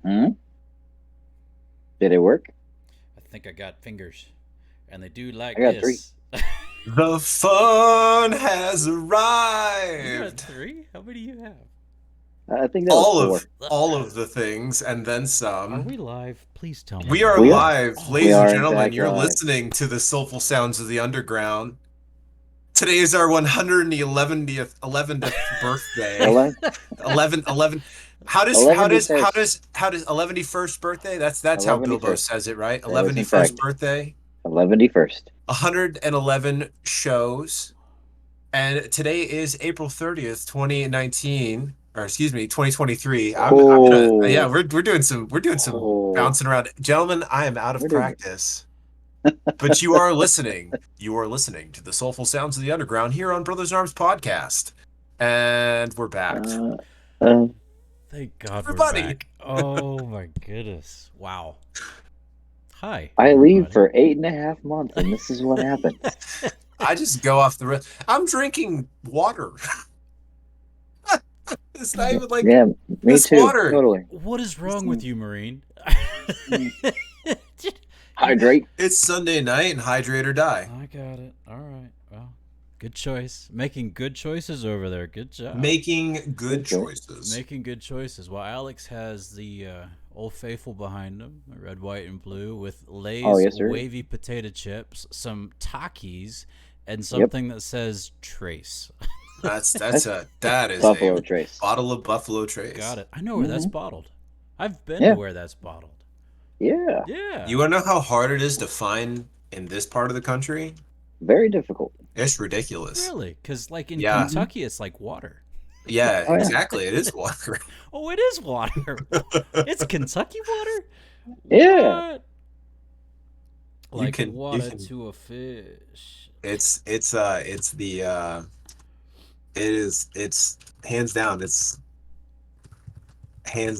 Hmm? Did it work? I think I got fingers, and they do I like got three. this. The fun has You got arrived. three? How many do you have? I think that was All four. of all of the things and then Are some. we live? Please tell me We we're are We are. live. live, Oh, We ladies and are in gentlemen. fact You're live. listening to the soulful sounds of the underground. Today is our 111th birthday. Ele- 11. How 11 does how first. does how does 11st birthday? That's how 11 Bilbo first. says it, right? That is in 11st fact birthday. 11 first. 111 shows. And today is April 30th, 2019, or excuse me, 2023. I'm gonna yeah, Oh, we're doing some oh, bouncing around. Gentlemen, I am out of we're doing it. practice. But you are listening. You are listening to the soulful sounds of the underground here on Brothers in Arms podcast. And we're back. Uh, uh, thank God we're Everybody. back. Oh my goodness. Wow. Hi, I leave everybody. for 8.5 months, and this is what happens. I just go off the rip. I'm drinking water. It's not even like Yeah, me this too. water. Totally. What is wrong with you, Marine? You- Hydrate. It's Sunday night and hydrate or die. I got it. All right. Well, good choice. Making good choices over there. Good job. Making good Good choice. choices. Making good choices. Well, Alex has the Old Faithful behind him, red, white, and blue, with Oh, Lay's yes, sir. wavy potato chips, some Takis, and Yep. something that says Trace. That is Buffalo a Trace. bottle of Buffalo Trace. Got it. I know where that's Mhm. bottled. I've been to Yeah. where that's bottled. Yeah. Yeah. You want to know how hard it is to find in this part of the country? Very difficult. It's ridiculous. Really? Because, like, in Yeah, Hmm. Kentucky, it's like water. yeah, Oh, yeah. exactly. It is water. Oh, it is water. It's Kentucky water? Yeah. What? You Like can you water can to a fish. it's the it's hands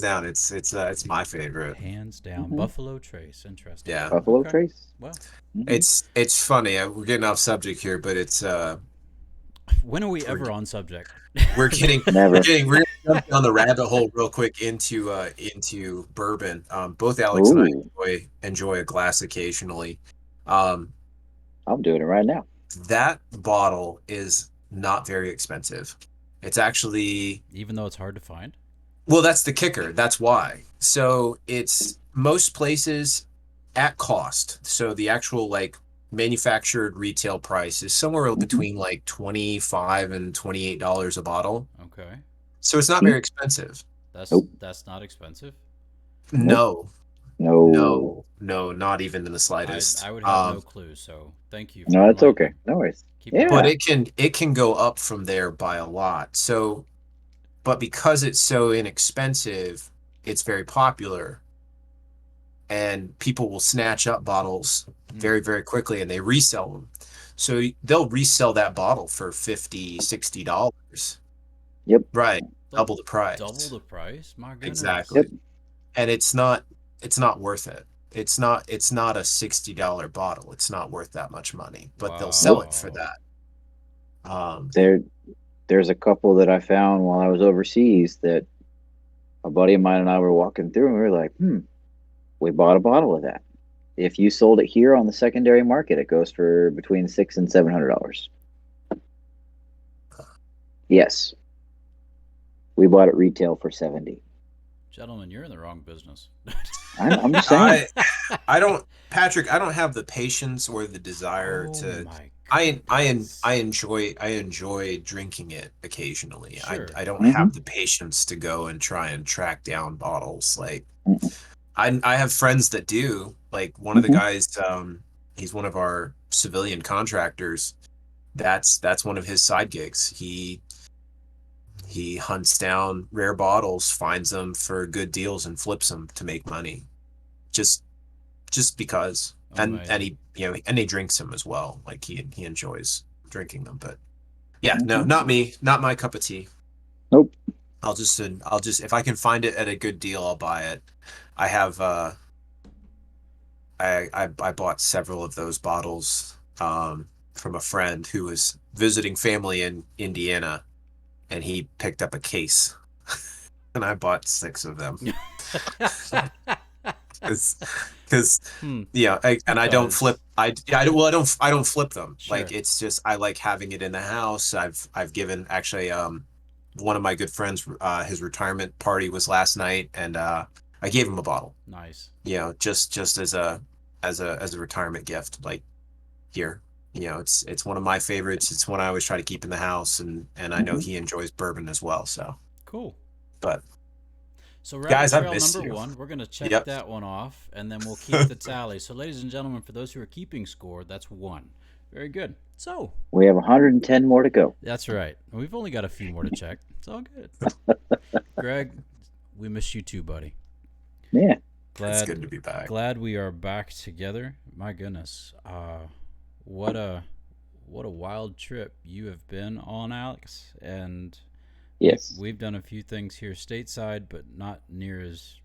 down it's my favorite. Hands down. Hmm. Buffalo Trace. Interesting. Yeah. Buffalo Okay. Trace. Well, Hmm. It's funny. We're getting off subject here, but it's when are we we're ever on subject? Never. we're gonna jump down the rabbit hole real quick into bourbon. Both Alex and I Ooh, enjoy a glass occasionally. Um, I'm doing it right now. that bottle is not very expensive. It's actually, Even though it's hard to find? well, that's the kicker. That's why. So it's most places at cost. So the actual like manufactured retail price is somewhere Hmm. between like 25 and $28 a bottle. Okay. So it's not very expensive. Nope. That's not expensive. Nope. No, No. no, not even in the I slightest. I would have no clue, so thank you No, for that's okay. enlightening. No worries. Keep But going. Yeah. it can go up from there by a lot. So, but because it's so inexpensive, it's very popular, and people will snatch up bottles very, very quickly and they resell them. So they'll resell that bottle for 50, $60. Yep. Right. Dou- Double the price. Double the price? My goodness. Exactly. Yep. And it's not worth it. It's not a $60 bottle. It's not worth that much money, but they'll sell Nope. it for Wow. that. There's a couple that I found while I was overseas that a buddy of mine and I were walking through, and we were like, we bought a bottle of that. If you sold it here on the secondary market, it goes for between $600 and $700. Yes, we bought it retail for 70. Gentlemen, you're in the wrong business. I'm just saying. I don't, Patrick, I don't have the patience or the desire Oh to. my I goodness. enjoy drinking it occasionally. Sure. I don't Hmm. have the patience to go and try and track down bottles. Like Hmm. I have friends that do. Like one of the Hmm. guys, he's one of our civilian contractors. That's one of his side gigs. He hunts down rare bottles, finds them for good deals, and flips them to make money. Just just because. And Amazing. he and he drinks them as well. Like he enjoys drinking them. But yeah, no, Hmm. not me, not my cup of tea. Nope. I'll just if I can find it at a good deal, I'll buy it. I have I bought several of those bottles from a friend who was visiting family in Indiana, and he picked up a case, and I bought 6 of them. Because yeah, and I don't flip. I don't flip them. Sure. Like it's just I like having it in the house. I've given actually one of my good friends his retirement party was last night, and I gave him a bottle. Nice. You know, just as a retirement gift. Like here, you know, it's one of my favorites. It's one I always try to keep in the house, and I know he enjoys bourbon as well. So cool. But so rabbit guys, I trail miss number you. 1, we're gonna check Yep. that one off, and then we'll keep the tally. So, ladies and gentlemen, for those who are keeping score, that's 1. Very good. So We have 110 more to go. that's right. We've only got a few more to check. It's all good. Greg, we miss you too, buddy. Yeah. It's good to be back. Glad we are back together. My goodness, what a wild trip you have been on, Alex. And Yes. we've done a few things here stateside, but not near as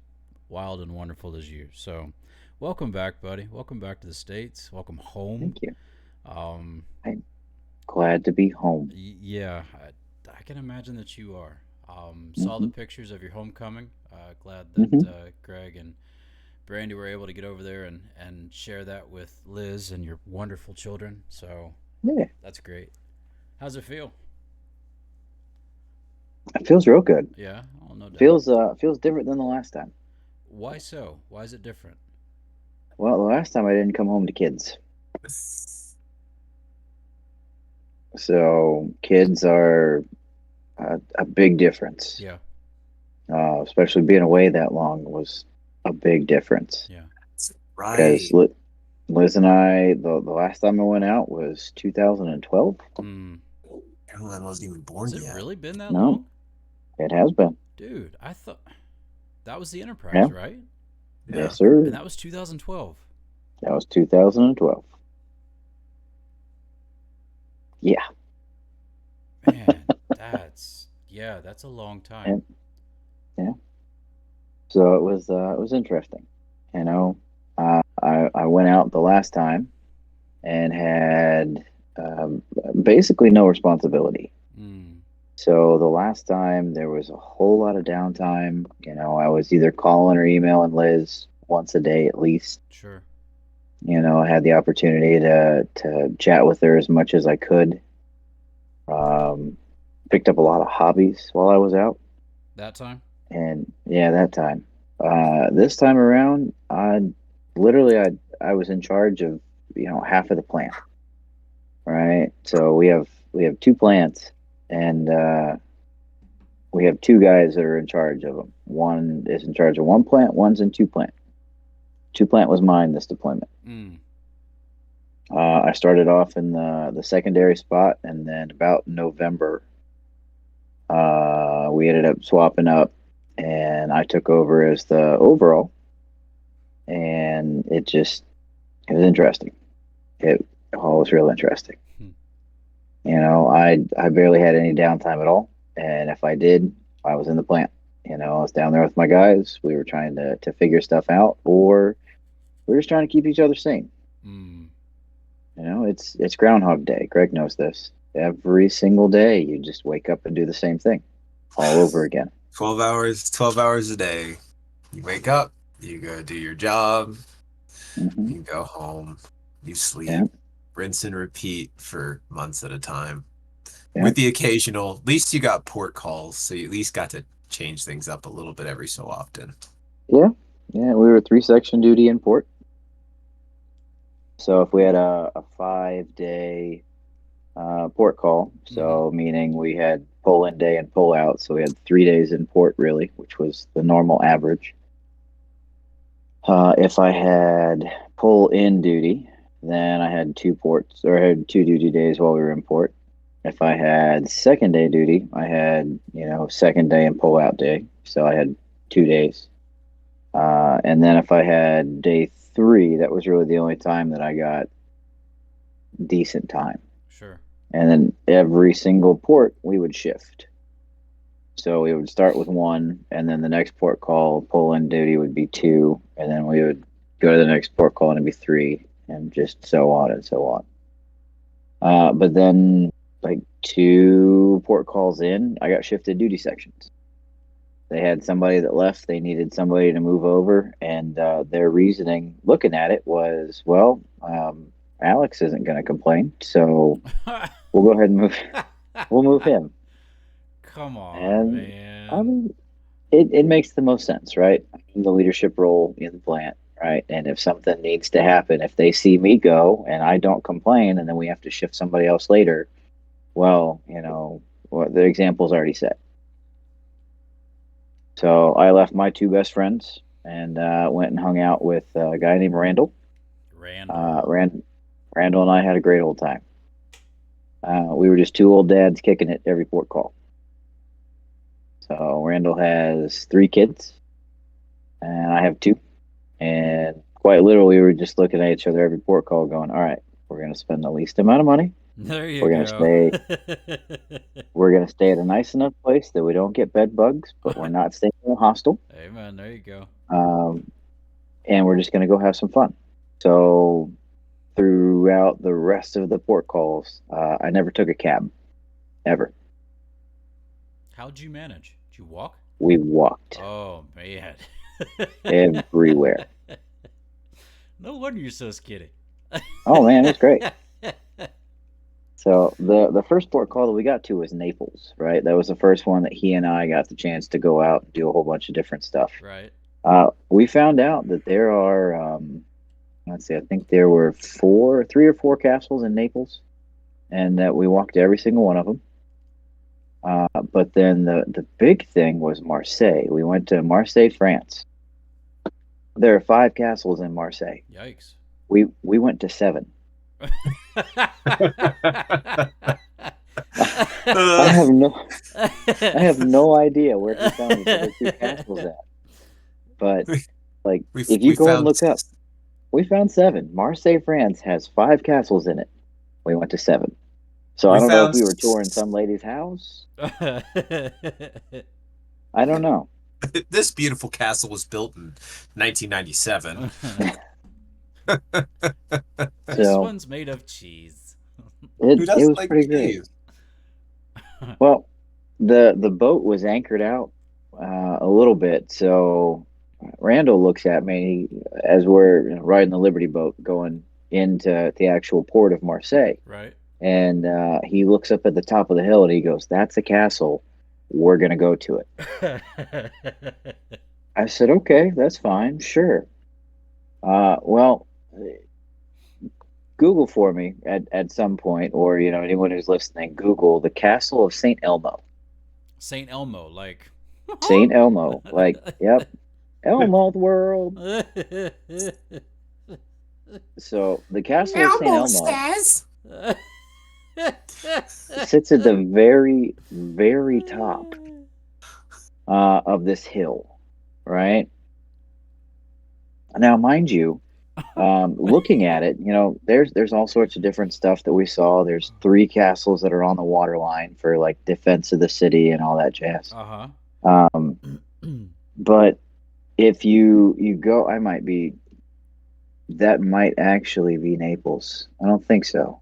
wild and wonderful as you. So, welcome back, buddy. Welcome back to the States. Welcome home. Thank you. I'm glad to be home. Yeah, I can imagine that you are. Saw the pictures of your homecoming. Glad that Greg and Brandy were able to get over there and share that with Liz and your wonderful children. So Yeah. that's great. How's it feel? It feels real good. Yeah, oh, no doubt. Feels different than the last time. Why so? Why is it different? Well, the last time I didn't come home to kids. So kids are a big difference. Yeah. Especially being away that long was a big difference. Yeah. Right. Because Liz and I, the last time I went out was 2012. Caroline wasn't even born Has yet. it really been that No. long? It has been. Dude, I thought that was the Enterprise, right? Yeah. Yes, sir. And that was 2012. That was 2012. Yeah. Man, that's a long time. Yeah. So it was interesting. You know, I went out the last time and had basically no responsibility. So the last time there was a whole lot of downtime. You know, I was either calling or emailing Liz once a day at least. Sure. You know, I had the opportunity to chat with her as much as I could. Picked up a lot of hobbies while I was out. That time? And yeah, that time. This time around, I was in charge of, you know, half of the plant. Right? So we have 2 plants, and we have 2 guys that are in charge of them. One is in charge of 1 plant, one's in 2 plant. 2 plant was mine this deployment. I started off in the secondary spot, and then about November, we ended up swapping up, and I took over as the overall, and it was interesting. It all was real interesting. You know, I barely had any downtime at all, and if I did, I was in the plant. You know, I was down there with my guys. We were trying to figure stuff out, or we were just trying to keep each other sane. You know, it's Groundhog Day. Greg knows this. Every single day, you just wake up and do the same thing all over again. 12 hours a day. You wake up, you go do your job, you go home, you sleep, rinse and repeat for months at a time. With the occasional, at least you got port calls, so you at least got to change things up a little bit every so often. Yeah, we were 3-section duty in port. So if we had a 5-day port call, so meaning we had pull in day and pull out, so we had 3 days in port really, which was the normal average. If I had pull in duty, then I had 2 duty days while we were in port. If I had second day duty, I had, you know, second day and pull out day, so I had 2 days. And then if I had day 3, that was really the only time that I got decent time. Sure. And then every single port we would shift. So we would start with 1, and then the next port call pull-in duty would be 2, and then we would go to the next port call and it'd be 3, and just so on and so on. But then, like 2 port calls in, I got shifted duty sections. They had somebody that left. They needed somebody to move over, and their reasoning, looking at it, was, well, Alex isn't going to complain, so we'll go ahead and move. We'll move him. Come on, And I man. mean, it makes the most sense, right? In the leadership role in the plant, right? And if something needs to happen, if they see me go and I don't complain, and then we have to shift somebody else later, well, the example's already set. So I left my two best friends and went and hung out with a guy named Randall. Randall. Randall and I had a great old time. We were just two old dads kicking it every port call. So Randall has 3 kids, and I have 2. And quite literally, we were just looking at each other every port call going, all right, we're going to spend the least amount of money. There you We're going to stay at a nice enough place that we don't get bed bugs, but we're not staying in a hostel. Amen. There you go. And we're just going to go have some fun. So throughout the rest of the port calls, I never took a cab, ever. How'd you manage? Did you walk? We walked Oh, man. everywhere. No wonder you're so skinny. Oh, man, it's great. So the first port call that we got to was Naples, right? That was the first one that he and I got the chance to go out and do a whole bunch of different stuff. Right. We found out that there are, let's see, I think there were 3 or 4 castles in Naples, and that we walked to every single one of them. But then the big thing was Marseille. We went to Marseille, France. There are 5 castles in Marseille. Yikes. We went to 7. I have no idea where he found the other 2 castles at. But if you go and look up, we found 7. Marseille, France has 5 castles in it. We went to 7. So I don't know if we were touring some lady's house. I don't know. This beautiful castle was built in 1997. This one's made of cheese. It was like pretty cheese? Great. Well, the boat was anchored out a little bit, so Randall looks at me as we're riding the Liberty boat going into the actual port of Marseille. Right. And he looks up at the top of the hill and he goes, "That's a castle. We're going to go to it." I said, "Okay, that's fine. Sure." Well, Google for me at some point, or anyone who's listening, Google the Castle of St. Elmo. St. Elmo, like St. Elmo, like, yep, Elmo world. So the Castle of St. Elmo sits at the very, very top of this hill, right? Now, mind you, looking at it, there's all sorts of different stuff that we saw. There's 3 castles that are on the water line for like defense of the city and all that jazz. But if you go, that might actually be Naples. I don't think so.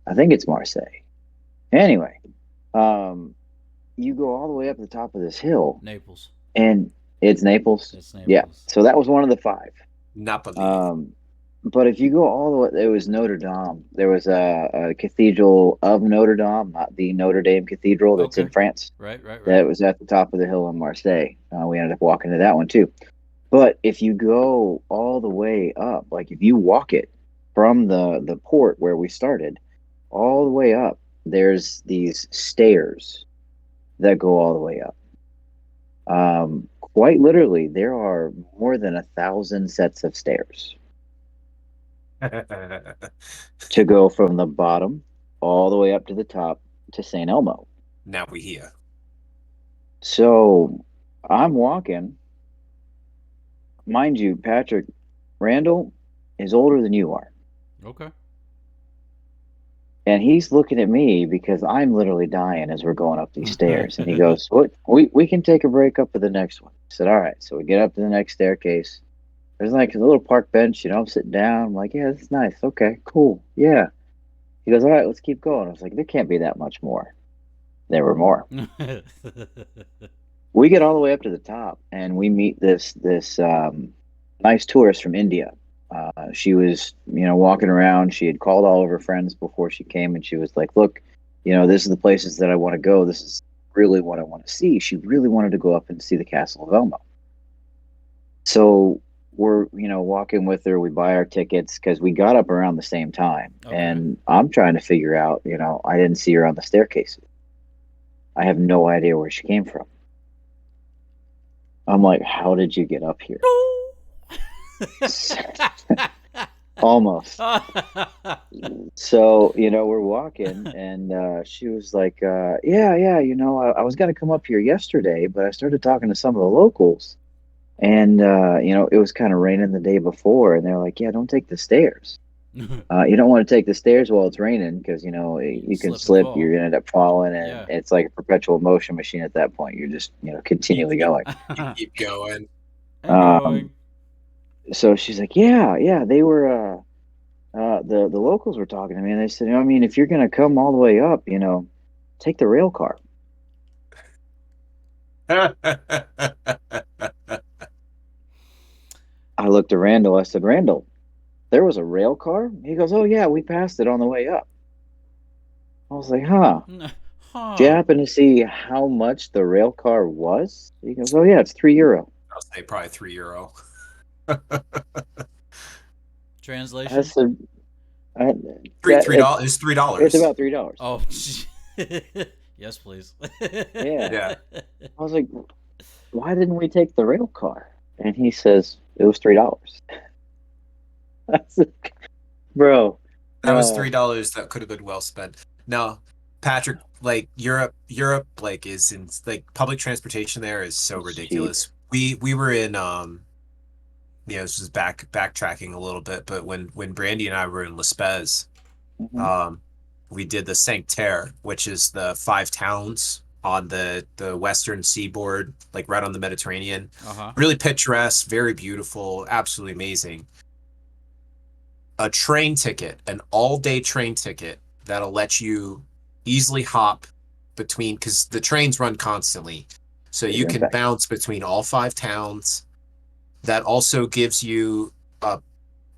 I think it's Marseille. Anyway, you go all the way up the top of this hill. Naples. And it's Naples? It's Naples. Yeah. So that was one of the 5. Napoli. But if you go all the way, it was Notre Dame. There was a cathedral of Notre Dame, not the Notre Dame Cathedral that's in France. Right. That was at the top of the hill in Marseille. We ended up walking to that one too. But if you go all the way up, like if you walk it from the port where we started, all the way up, there's these stairs that go all the way up. Quite literally, there are more than 1,000 sets of stairs to go from the bottom all the way up to the top to St. Elmo. Now we here. So I'm walking. Mind you, Patrick, Randall is older than you are. Okay. And he's looking at me because I'm literally dying as we're going up these stairs. And he goes, "What? We can take a break up for the next one." I said, "All right." So we get up to the next staircase. There's like a little park bench, I'm sitting down. I'm like, "Yeah, this is nice. Okay, cool. Yeah." He goes, "All right, let's keep going." I was like, "There can't be that much more." There were more. We get all the way up to the top, and we meet this nice tourist from India. She was, walking around. She had called all of her friends before she came, and she was like, "Look, this is the places that I want to go. This is really what I want to see." She really wanted to go up and see the Castle of Elmo. So we're, walking with her. We buy our tickets because we got up around the same time, Okay. and I'm trying to figure out. I didn't see her on the staircase. I have no idea where she came from. I'm like, how did you get up here? Almost. So, we're walking, and she was like, yeah, I was going to come up here yesterday, but I started talking to some of the locals, and, it was kind of raining the day before, and they're like, yeah, don't take the stairs. You don't want to take the stairs while it's raining because, you can slip, you're going to end up falling, and it's like a perpetual motion machine at that point. You're just, continually going. You keep going. And going. So she's like, yeah, they were, the locals were talking to me, and they said, if you're going to come all the way up, take the rail car. I looked at Randall. I said, Randall, there was a rail car? He goes, oh, yeah, we passed it on the way up. I was like, huh. Do you happen to see how much the rail car was? He goes, oh, yeah, it's €3. I'll say probably €3. Translation? I said, $3. It's $3. It's about $3. Oh, yes, please. Yeah. I was like, why didn't we take the rail car? And he says, it was $3. I was like, bro. That was $3 that could have been well spent. No, Patrick, like Europe, like is in like public transportation there is so ridiculous. We were in this is backtracking a little bit, but when Brandy and I were in Lespez, we did the Cinque Terre, which is the 5 towns on the western seaboard, like right on the Mediterranean. Really picturesque, very beautiful, absolutely amazing. A train ticket, an all-day train ticket that'll let you easily hop between, because the trains run constantly, so you can bounce between all 5 towns. That also gives you a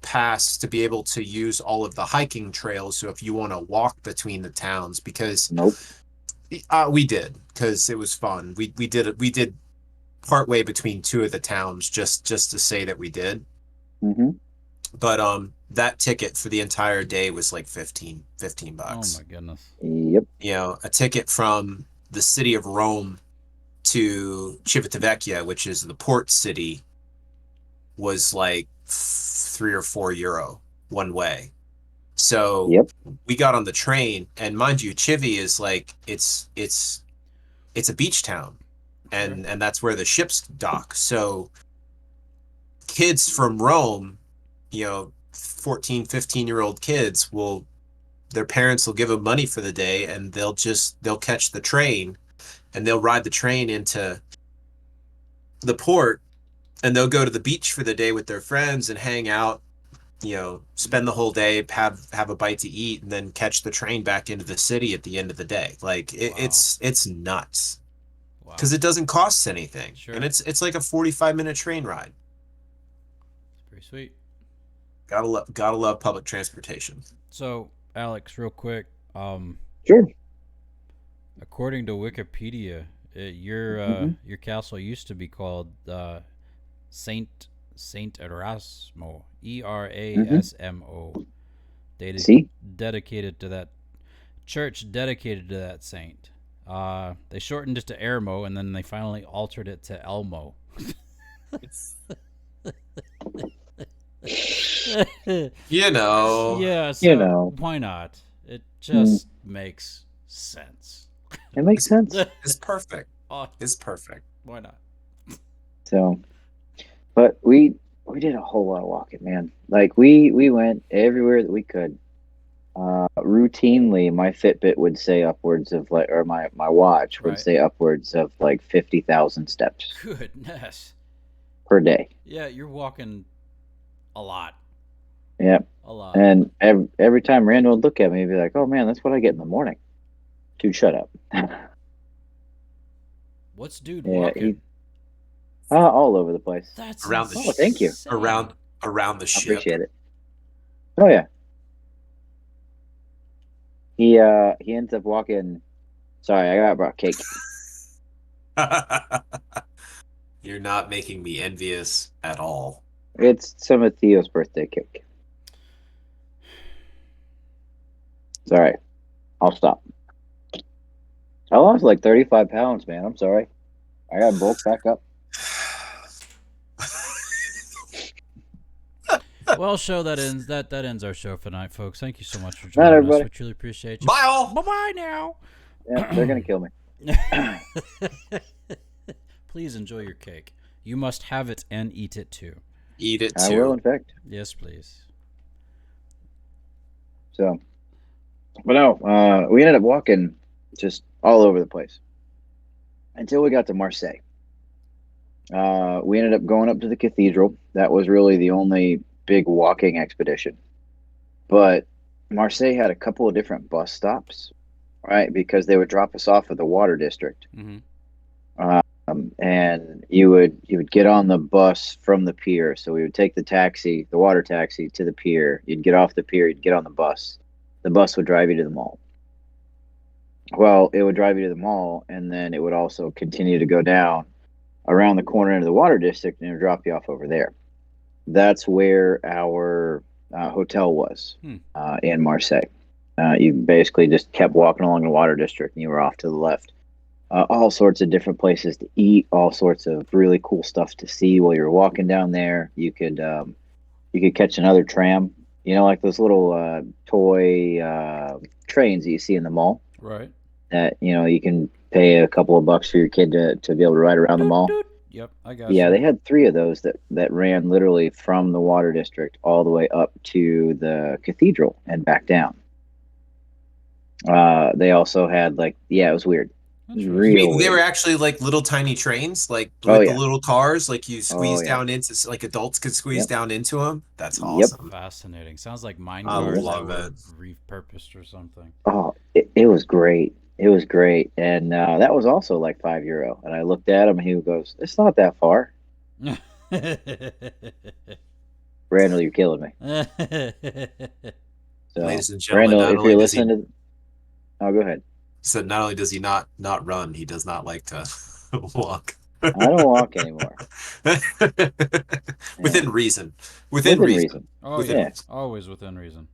pass to be able to use all of the hiking trails. So if you want to walk between the towns, because we did, because it was fun. We did partway between 2 of the towns just to say that we did. But that ticket for the entire day was like $15. Oh my goodness. Yep. A ticket from the city of Rome to Civitavecchia, which is the port city, was like €3 or €4 one way. So we got on the train, and mind you, Chivi is like it's a beach town, and that's where the ships dock. So kids from Rome, 14, 15-year-old kids their parents will give them money for the day, and they'll catch the train, and they'll ride the train into the port, and they'll go to the beach for the day with their friends and hang out, spend the whole day, have a bite to eat, and then catch the train back into the city at the end of the day. Like it's nuts. Because it doesn't cost anything. And it's like a 45-minute train ride. Pretty sweet. Gotta love public transportation. So, Alex, real quick. Sure. According to Wikipedia, your castle used to be called Saint Erasmo, Erasmo. Dedicated to that church, dedicated to that saint. They shortened it to Ermo, and then they finally altered it to Elmo. Yeah, so why not? It just makes sense. It makes sense. It's perfect. It's perfect. Why not? So, but we did a whole lot of walking, man. Like we went everywhere that we could. Routinely, my Fitbit would say upwards of or my watch would say upwards of like 50,000 steps. Goodness. Per day. Yeah, you're walking a lot. Yep. A lot. And every time Randall would look at me, he'd be like, "Oh man, that's what I get in the morning." Dude, shut up. What's dude Yeah, walking? all over the place. That's Around the Oh, thank you. insane. around the I ship. appreciate it. Oh yeah. He ends up walking. Sorry, I brought cake. You're not making me envious at all. It's some of Theo's birthday cake. It's all right. I'll stop. I lost like 35 pounds, man. I'm sorry. I got bulked back up. Well, show that ends that ends our show for tonight, folks. Thank you so much for Not joining us. everybody. We truly appreciate you. Bye all. Bye bye now. Yeah, they're gonna kill me. Please enjoy your cake. You must have it and eat it too. Eat it I will, too. in fact. Yes, please. So, but no, we ended up walking just all over the place until we got to Marseille. We ended up going up to the cathedral. That was really the only big walking expedition. But Marseille had a couple of different bus stops, right? Because they would drop us off at the water district. Mm-hmm. And you would get on the bus from the pier. So we would take the water taxi to the pier. You'd get off the pier, you'd get on the bus. The bus would drive you to the mall. Well, it would drive you to the mall, and then it would also continue to go down around the corner into the water district, and it would drop you off over there. That's where our hotel was in Marseille. You basically just kept walking along the water district, and you were off to the left. All sorts of different places to eat, all sorts of really cool stuff to see while you're walking down there. You could catch another tram, like those little toy trains that you see in the mall. Right. That you can pay a couple of bucks for your kid to be able to ride around the mall. Yep, I got Yeah, you. they had 3 of those that ran literally from the water district all the way up to the cathedral and back down. They also had it was weird. Real They were weird. actually like little tiny trains, like Oh, with the yeah. little cars, like you squeeze Oh, yeah. down into, like adults could squeeze Yep. down into them. That's Yep. awesome. Fascinating. Sounds like mine I cars love that were it. repurposed or something. Oh, it was great. It was great. And that was also like €5. And I looked at him and he goes, "It's not that far." Randall, you're killing me. So, Ladies and gentlemen, Randall, not if only you're does he- listening to... Oh, go ahead. So not only does he not run, he does not like to walk. I don't walk anymore. Within reason. Within reason. Oh, Within yeah. reason. Always within reason.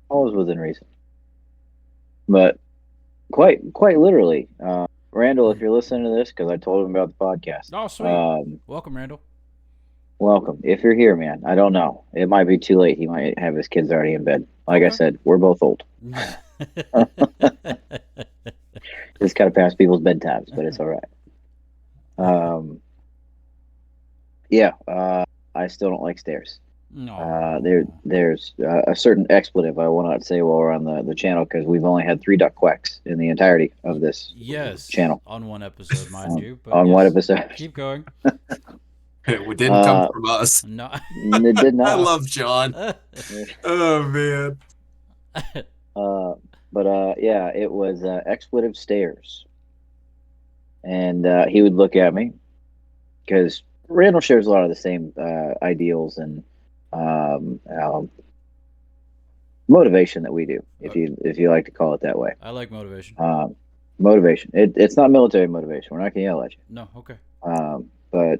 Always within reason. But quite literally, Randall, if you're listening to this, because I told him about the podcast. Oh, sweet. Welcome, Randall. Welcome. If you're here, man, I don't know. It might be too late. He might have his kids already in bed. Like I said, we're both old. Just kind of past people's bedtimes, but it's all right. I still don't like stairs. No. There's a certain expletive I will not say while we're on the channel because we've only had 3 duck quacks in the entirety of this channel. On one episode, mind you. But on one episode. Keep going. It didn't come from us. No. It did not. I love John. Oh, man. It was expletive stairs. And he would look at me because Randall shares a lot of the same ideals and motivation that we do, if you like to call it that way. I like motivation. Motivation. It's not military motivation. We're not going to yell at you. No, okay. But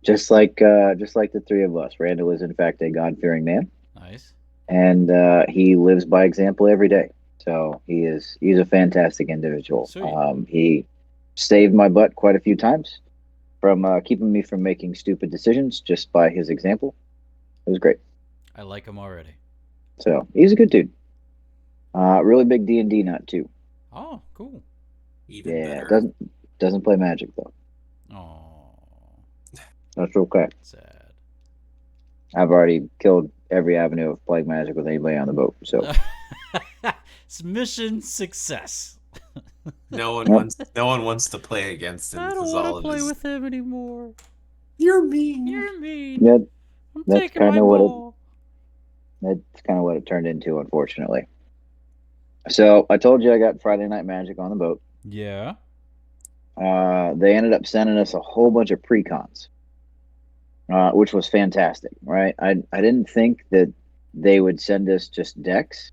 just like the 3 of us, Randall is in fact a God-fearing man. Nice. And he lives by example every day. So he's a fantastic individual. He saved my butt quite a few times from keeping me from making stupid decisions just by his example. It was great. I like him already. So he's a good dude. Really big D&D nut too. Oh, cool. Even better. Doesn't play Magic though. Oh, that's okay. Sad. I've already killed every avenue of playing Magic with anybody on the boat. So it's mission success. No one wants to play against him. I don't want to play with him anymore. You're mean. You're mean. Yeah, that's kind of what it turned into, unfortunately. So I told you I got Friday Night Magic on the boat. Yeah. they ended up sending us a whole bunch of pre-cons, which was fantastic, right? I didn't think that they would send us just decks.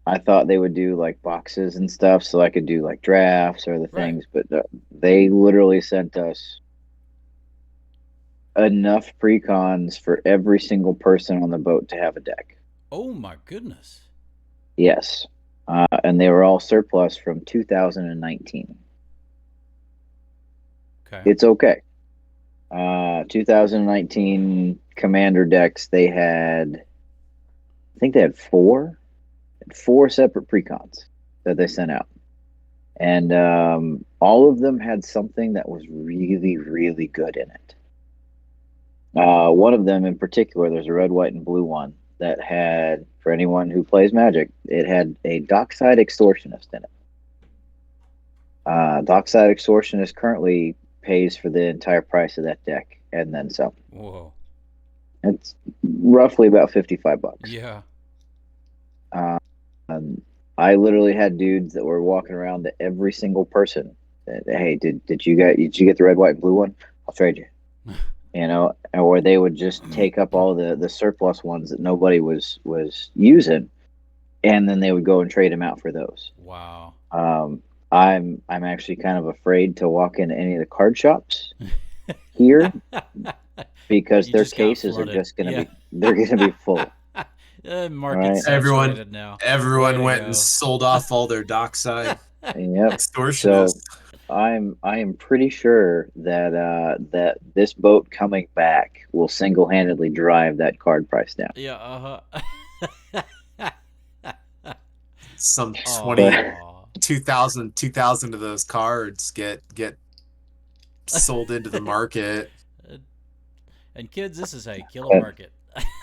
I thought they would do like boxes and stuff so I could do like drafts or the Right. things, but they literally sent us enough pre-cons for every single person on the boat to have a deck. Oh my goodness. Yes. And they were all surplus from 2019. Okay. It's okay. 2019 Commander decks, I think they had four separate precons that they sent out. And all of them had something that was really, really good in it. One of them in particular, there's a red, white, and blue one that had, for anyone who plays Magic, it had a Dockside Extortionist in it. Dockside Extortionist currently pays for the entire price of that deck and then some. Whoa. It's roughly about $55. Yeah. I literally had dudes that were walking around to every single person. That, hey, did you get the red, white, and blue one? I'll trade you. You know, or they would just take up all the surplus ones that nobody was using, and then they would go and trade them out for those. Wow. I'm actually kind of afraid to walk into any of the card shops here because You their just got cases are flooded. just Yeah. they're gonna be full. Market's Right. saturated now. Way Everyone to went go. and sold off all their dockside Yep. extortionists. So I am pretty sure that that this boat coming back will single-handedly drive that card price down. Yeah. Some Aw. 2,000 of those cards get sold into the market. And kids, this is how you kill a market.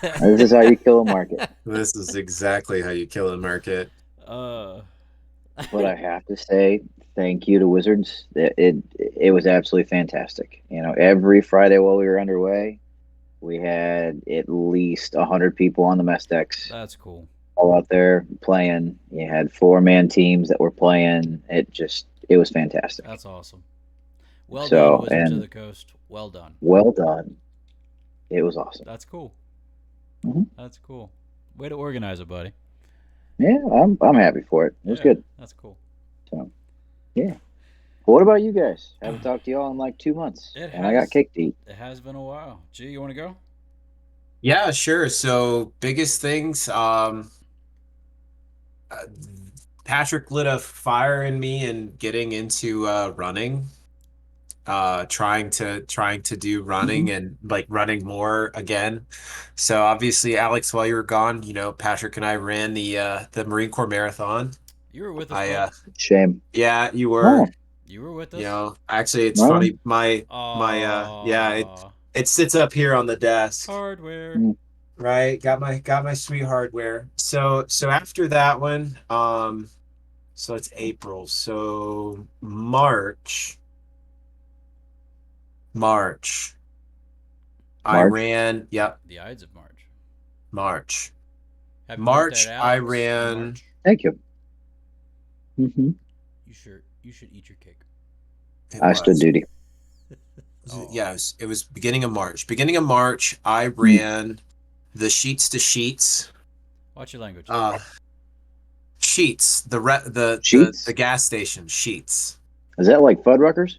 This is how you kill a market. This is exactly how you kill a market. But I have to say, thank you to Wizards. It was absolutely fantastic. You know, every Friday while we were underway, we had at least 100 people on the mess decks. That's cool. All out there playing. You had 4-man teams that were playing. It was fantastic. That's awesome. Well So, done, Wizards of and- the Coast. Well done. Well done. It was awesome. That's cool. Mhm. That's cool. Way to organize it, buddy. Yeah, I'm happy for it. It was Yeah, good. That's cool. So, yeah. What about you guys? Haven't talked to y'all in like 2 months, It and I got has. cake to eat. It has been a while. G, you want to go? Yeah, sure. So biggest things, Patrick lit a fire in me and getting into running, trying to do running and like running more again. So obviously, Alex, while you were gone, Patrick and I ran the Marine Corps Marathon. You were with us, bud. Shame. Yeah, you were. Oh, You were with us. Actually, it's Right on. funny. It sits up here on the desk. Hardware. Mm. Right, got my sweet hardware. So after that one, so it's April. So March, I March? ran. Yep, The Ides of March. March. Happy March, birthday, I Alex. ran- March. Thank you. Mm-hmm. You should eat your cake. It I stood was. duty. Oh. Yeah, it was beginning of March. Beginning of March, I ran the Sheetz to Sheetz. Watch your language. Sheetz, Sheetz? the gas station, Sheetz. Is that like Fuddruckers?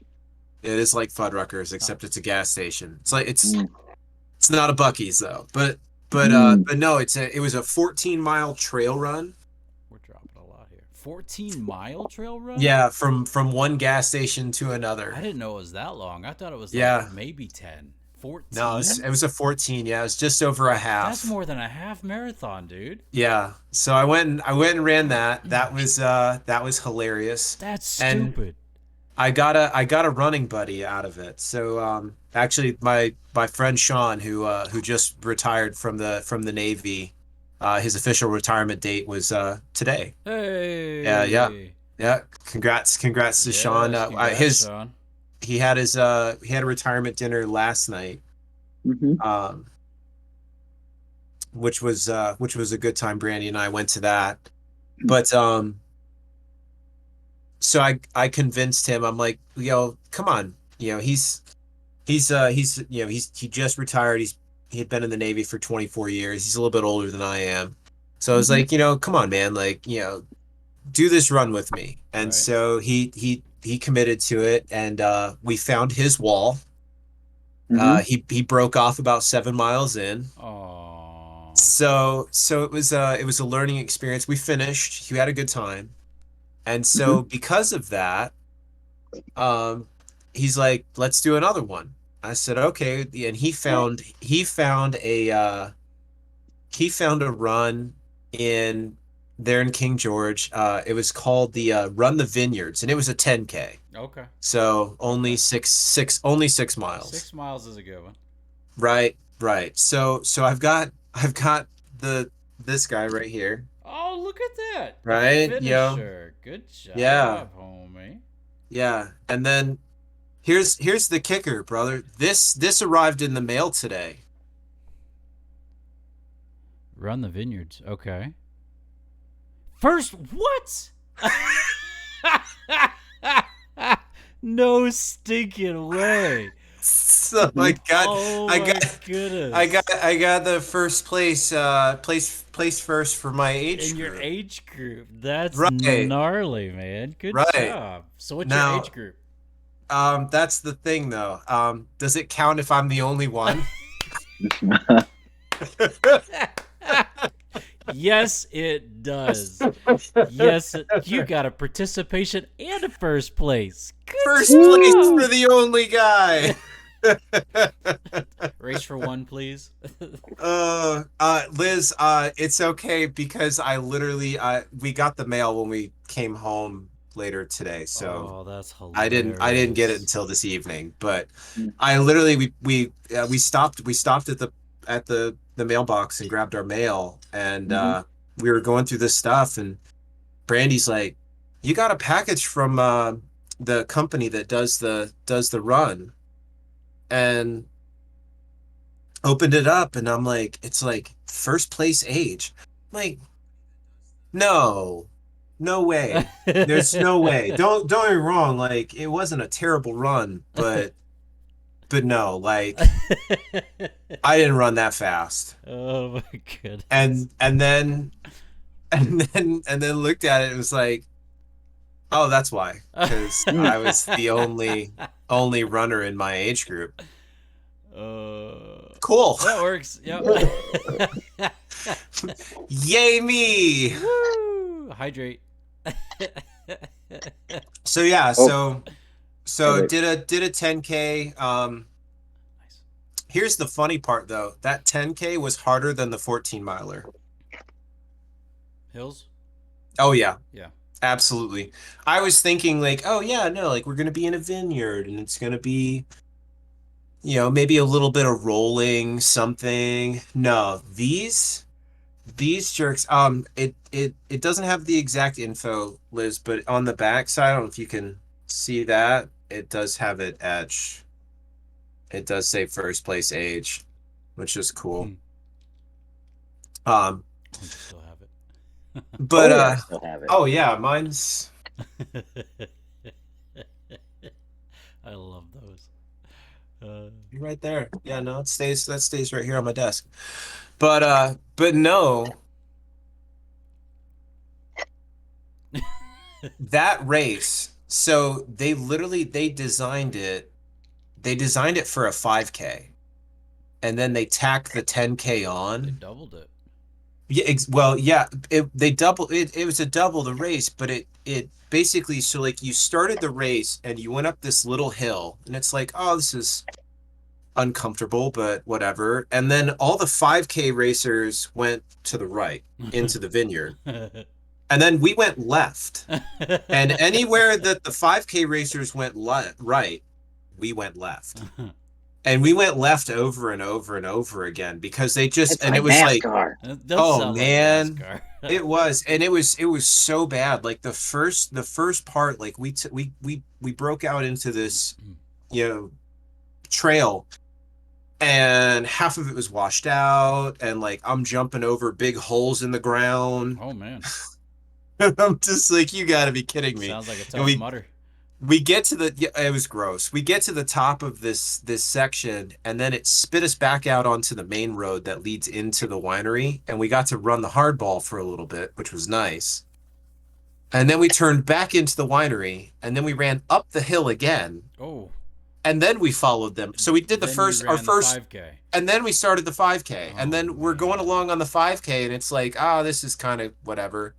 It is like Fuddruckers, except it's a gas station. It's like it's Mm. it's not a Buc-ee's though. But no, it was a 14-mile trail run. We're dropping a lot here. 14-mile trail run? Yeah, from one gas station to another. I didn't know it was that long. I thought it was Yeah. like maybe 10. 14? No, it was a 14. Yeah, it was just over a half. That's more than a half marathon, dude. Yeah. So I went and ran that. That was hilarious. That's And- stupid. I got a running buddy out of it. So actually my friend Sean who just retired from the Navy, his official retirement date was today. Hey. Yeah. Congrats to Yes, Sean. congrats, Sean. He had a retirement dinner last night. Mm-hmm. Which was a good time. Brandy and I went to that. But so I convinced him. I'm like, yo, come on. He just retired. He had been in the Navy for 24 years. He's a little bit older than I am. So I was Mm-hmm. like, come on, man, like, do this run with me. And Right. so he committed to it, and we found his wall. Mm-hmm. He broke off about 7 miles in. Oh. So it was a learning experience. We finished. He had a good time. And Mm-hmm. so because of that, um, he's like, let's do another one. I said, okay. And he found a run in there in King George. It was called the Run the Vineyards, and it was a 10K. Okay. So Okay. only 6 miles. 6 miles is a good one. Right, right. So I've got the this guy right here. Oh, look at that. The Right? finisher. Good Yeah. job, homie. Yeah. And then here's the kicker, brother. This arrived in the mail today. Run the vineyards. Okay. First, what? No stinking way. So Oh I my got goodness. I got the first place first for my age In your group. age group. That's Right. gnarly, man. Good Right. job. So what's your age Now, group? that's the thing though. Does it count if I'm the only one? Yes, it does. Yes, you got a participation and a first place. Good First place job. for the only guy. Race for one, please. Liz, it's okay because I literally, we got the mail when we came home later today, so Oh, that's I didn't get it hilarious. until this evening. But I literally, we stopped at the mailbox and grabbed our mail, and Mm-hmm. we were going through this stuff, and Brandy's like, "You got a package from the company that does the run," and opened it up, and I'm like, it's like first place age. I'm like, no, no way. There's no way. Don't get me wrong. Like, it wasn't a terrible run, but no, like I didn't run that fast. Oh my goodness. And then looked at it and was like, oh, that's why. Because I was the only runner in my age group. Cool. That works. Yep. Yay me. Woo! Hydrate. So yeah, Oh, so okay. did a 10K. Nice. Here's the funny part though. That 10K was harder than the 14 miler. Hills? Oh yeah, Yeah. absolutely. I was thinking like, oh yeah, no, like we're gonna be in a vineyard and it's gonna be, maybe a little bit of rolling something. No, these jerks, it doesn't have the exact info, Liz, but on the back side, I don't know if you can see that. It does have it etched. It does say first place age, which is cool. Um, Oh, you still have but Oh yeah, I still have it. oh yeah, mine's it. I love those. right there. Yeah, no, that stays right here on my desk. But no, that race, so they designed it for a 5K, and then they tacked the 10K They on. doubled it. Yeah, well, yeah, it was a double the race, but it basically, so like you started the race and you went up this little hill, and it's like, oh, this is uncomfortable, but whatever. And then all the 5K racers went to the right into the vineyard. And then we went left. And anywhere that the 5K racers went right, we went left. And we went left over and over and over again because It's and it like was like, NASCAR. It does oh sound like man, NASCAR. it was so bad. Like the first part, like we broke out into this, you know, trail, and half of it was washed out, and like I'm jumping over big holes in the ground. Oh man. I'm just like, you got to be kidding me. Sounds like a And tough mutter. we get to the, yeah, it was gross. We get to the top of this section, and then it spit us back out onto the main road that leads into the winery, and we got to run the hardball for a little bit, which was nice. And then we turned back into the winery, and then we ran up the hill again, Oh, and then we followed them. So we did then you our ran the first, 5K. and then we started the 5K, and Oh, then we're man. going along on the 5K, and it's like, this is kind of whatever.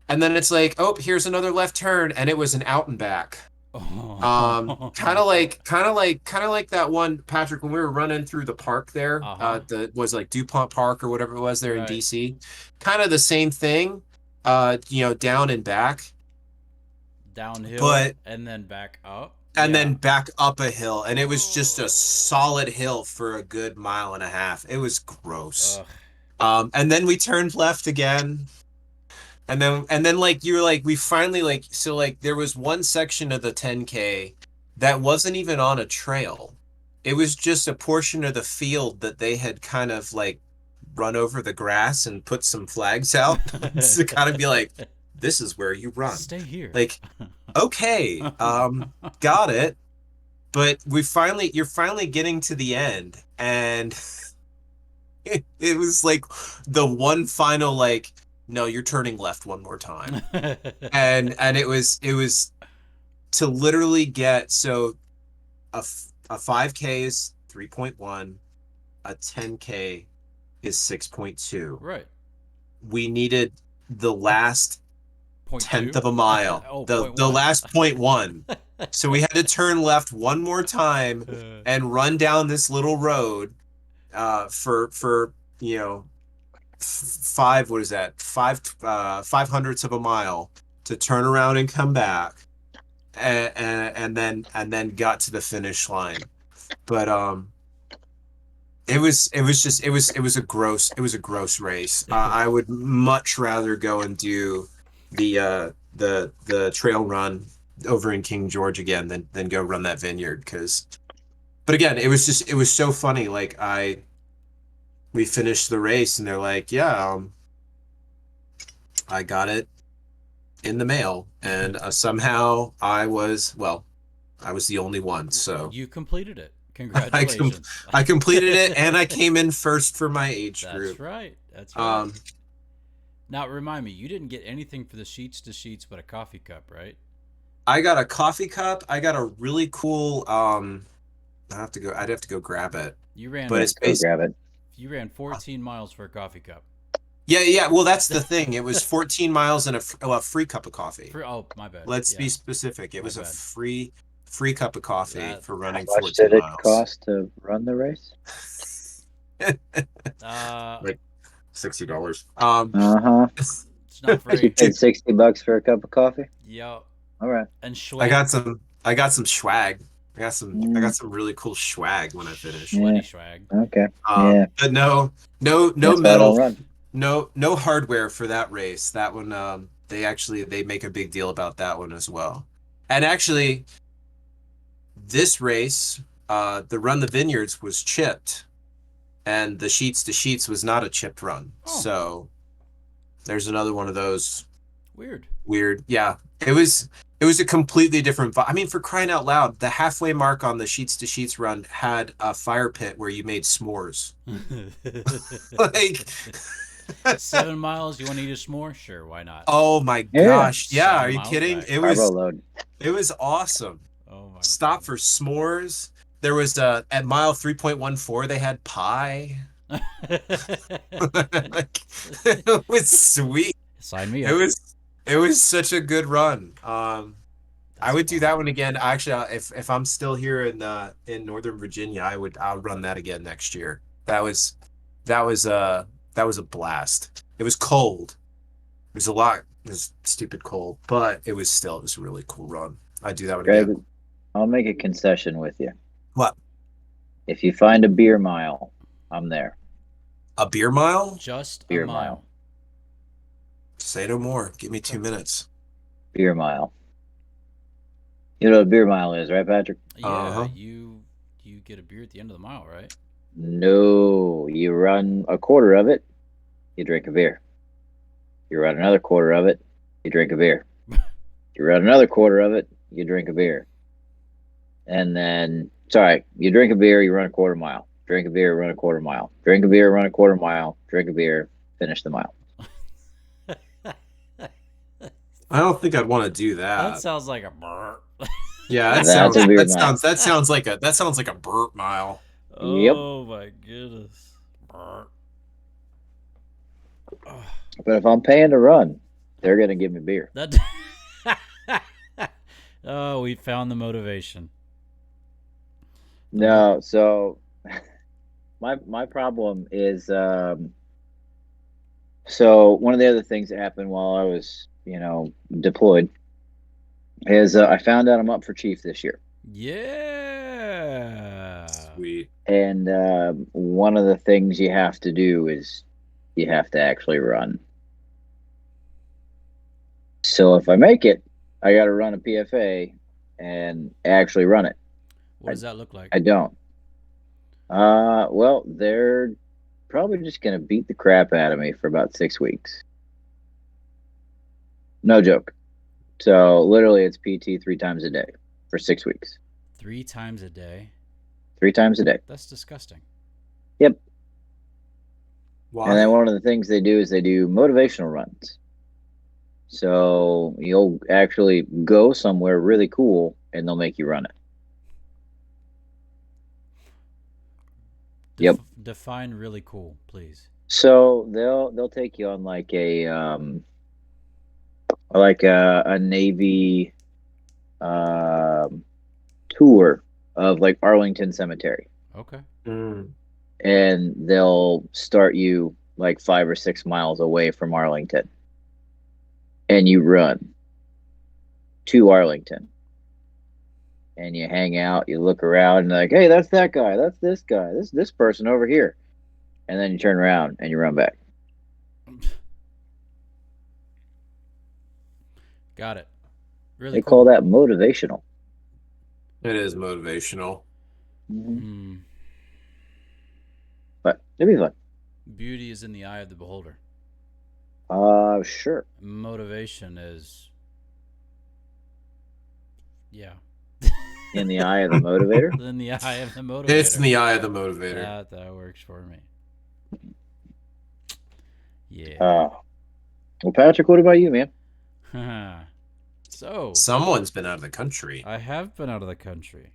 And then it's like, oh, here's another left turn, and it was an out and back. Oh. Kind of like that one, Patrick, when we were running through the park there, the was like DuPont Park or whatever it was there in Right. DC. Kind of the same thing, down and back, Downhill, but and then back up. and Yeah. then back up a hill, and it was just a solid hill for a good mile and a half. It was gross. Ugh. And then we turned left again. And then like you were like, we finally like, so like there was one section of the 10K that wasn't even on a trail. It was just a portion of the field that they had kind of like run over the grass and put some flags out to kind of be like, this is where you run. Stay here. Like, okay, got it. But you're finally getting to the end, and it was like the one final like, no, you're turning left one more time. and it was to literally get, so a 5K is 3.1, a 10K is 6.2. Right. We needed the last Point tenth two? of a mile. Oh, the point the one. last 0.1. So we had to turn left one more time and run down this little road for what is that, 5/500ths of a mile to turn around and come back, and then got to the finish line. But it was a gross race. I would much rather go and do the trail run over in King George again than go run that vineyard, but again, it was so funny. Like, we finished the race, and they're like, yeah, I got it in the mail, and somehow I was the only one. So You completed it. I Congratulations. I completed it, and I came in first for my age group. That's right. That's right. Now remind me, you didn't get anything for the Sheetz to Sheetz but a coffee cup, right? I got a coffee cup. I got a really cool. I'd have to go grab it. You ran. But it's Go grab it. You ran 14 miles for a coffee cup. Yeah. Well, that's the thing. It was 14 miles and a free cup of coffee. Oh, my bad. Let's Yeah. be specific. It My was a bad. free cup of coffee That- for running How much 14 did it miles. cost to run the race? Like $60. It's not You very. paid $60 for a cup of coffee. Yeah. All right. And Shwag. I got some swag. I got some really cool swag when I finished. Shwetty Shwag. Okay. Yeah. But no That's why I don't metal, run. no hardware for that race. That one, they make a big deal about that one as well. And actually, this race, the Run the Vineyards was chipped, and the Sheetz to Sheetz was not a chipped run. Oh. So there's another one of those Weird. Yeah, it was a completely different I mean, for crying out loud, the halfway mark on the Sheetz to Sheetz run had a fire pit where you made s'mores. Like 7 miles. You want to eat a s'more? Sure, why not? oh my Yeah. gosh, yeah, 7 are you miles kidding? back. Carbo load. It was awesome. Oh my. Stop for s'mores. There was at mile 3.14 they had pie. Like, it was sweet. Sign me up. It was such a good run. I That's would do fun. that one again. Actually, if I'm still here in Northern Virginia, I'll run that again next year. That was a blast. It was cold. It was stupid cold, but it was a really cool run. I'd do that one Greg, again. I'll make a concession with you. What? If you find a beer mile, I'm there. A beer mile? Just Beer a mile. mile. Say no more. Give me 2 minutes. Beer mile. You know what a beer mile is, right, Patrick? Yeah, Uh-huh. you get a beer at the end of the mile, right? No, you run a quarter of it, you drink a beer. You run another quarter of it, you drink a beer. You run another quarter of it, you drink a beer. And then, sorry, you drink a beer, you run a quarter mile. Drink a beer, run a quarter mile. Drink a beer, run a quarter mile. Drink a beer, finish the mile. I don't think I'd want to do That that. sounds like a burp. Yeah, That's a beer mile. that sounds like a burp mile. Yep. Oh my goodness. Burp. But if I'm paying to run, they're gonna give me beer. That. Oh, we found the motivation. No, so my problem is so one of the other things that happened while I was deployed is I found out I'm up for chief this year. Yeah. Sweet. And one of the things you have to do is you have to actually run. So if I make it, I got to run a PFA and actually run it. What does that look like? I don't. Well, they're probably just going to beat the crap out of me for about 6 weeks. No joke. So literally it's PT 3 times a day for 6 weeks. 3 times a day? 3 times a day. That's disgusting. Yep. Why? And then one of the things they do is they do motivational runs. So you'll actually go somewhere really cool and they'll make you run it. Yep. Define really cool, please. So they'll take you on like a Navy tour of like Arlington Cemetery. Okay. And they'll start you like 5 or 6 miles away from Arlington. And you run to Arlington. And you hang out, you look around, and like, hey, that's that guy, that's this guy, this person over here. And then you turn around and you run back. Got it. Really They cool. call that motivational. It is motivational. Mm-hmm. But it'd be fun. Beauty is in the eye of the beholder. Sure. Motivation is, yeah. In the eye of the motivator? In the eye of the motivator. It's in the eye of the motivator. That works for me. Yeah. Well, Patrick, what about you, man? So Someone's been out of the country I have been out of the country.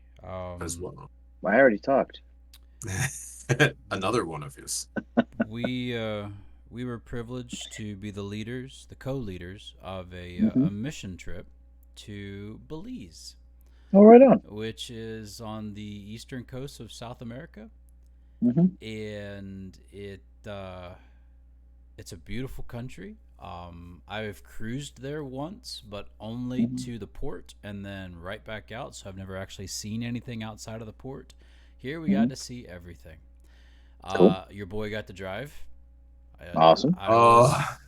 as well. I already talked. Another one of his. We were privileged to be the co-leaders of a mission trip to Belize. Oh, right on. Which is on the eastern coast of South America. And it's a beautiful country. I've cruised there once, but only to the port and then right back out. So I've never actually seen anything outside of the port. Here we got to see everything. Cool. Your boy got to drive. Awesome.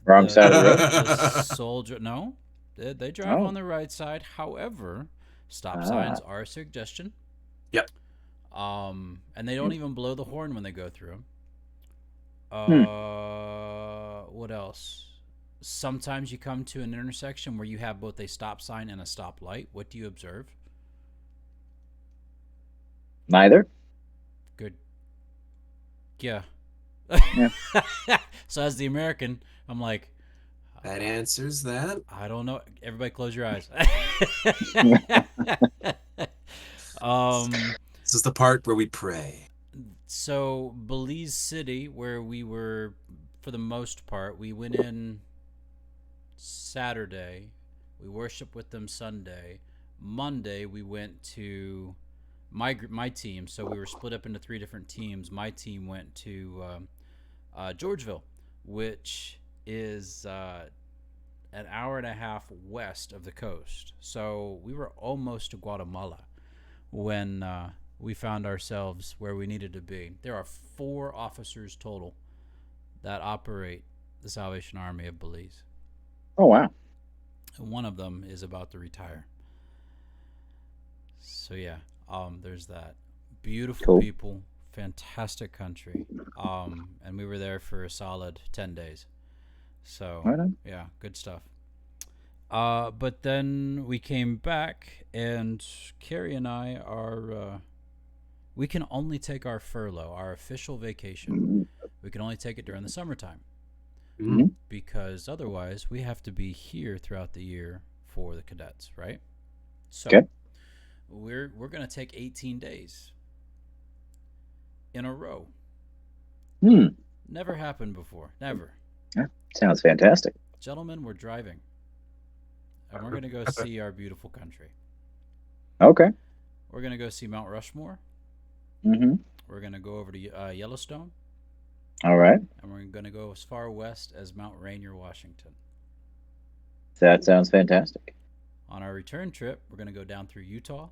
Wrong side of the road. The soldier. No, they drive on the right side. However, stop signs are a suggestion. Yep. And they don't even blow the horn when they go through them. What else? Sometimes you come to an intersection where you have both a stop sign and a stop light. What do you observe? Neither. Good. Yeah. Yeah. So as the American, I'm like, That answers that. I don't know. Everybody close your eyes. This is the part where we pray. So Belize City, where we were for the most part, we went in Saturday. We worshiped with them Sunday. Monday we went to my team. So we were split up into 3 different teams. My team went to Georgeville, which is an hour and a half west of the coast. So we were almost to Guatemala when we found ourselves where we needed to be. There are 4 officers total that operate the Salvation Army of Belize. Oh, wow. And one of them is about to retire. So yeah, there's that. Beautiful people, fantastic country. And we were there for a solid 10 days. So right on. Yeah, good stuff. But then we came back, and Carrie and I are. We can only take our furlough, our official vacation. Mhm. We can only take it during the summertime Mhm. because otherwise we have to be here throughout the year for the cadets, right? So Okay. we're gonna take 18 days in a row. Hmm. Never happened before. Never. Yeah, sounds fantastic. Gentlemen, we're driving, and we're gonna go see our beautiful country. Okay. We're gonna go see Mount Rushmore. Mm-hmm. We're gonna go over to Yellowstone, All right. and we're gonna go as far west as Mount Rainier, Washington. That sounds fantastic. On our return trip, we're gonna go down through Utah,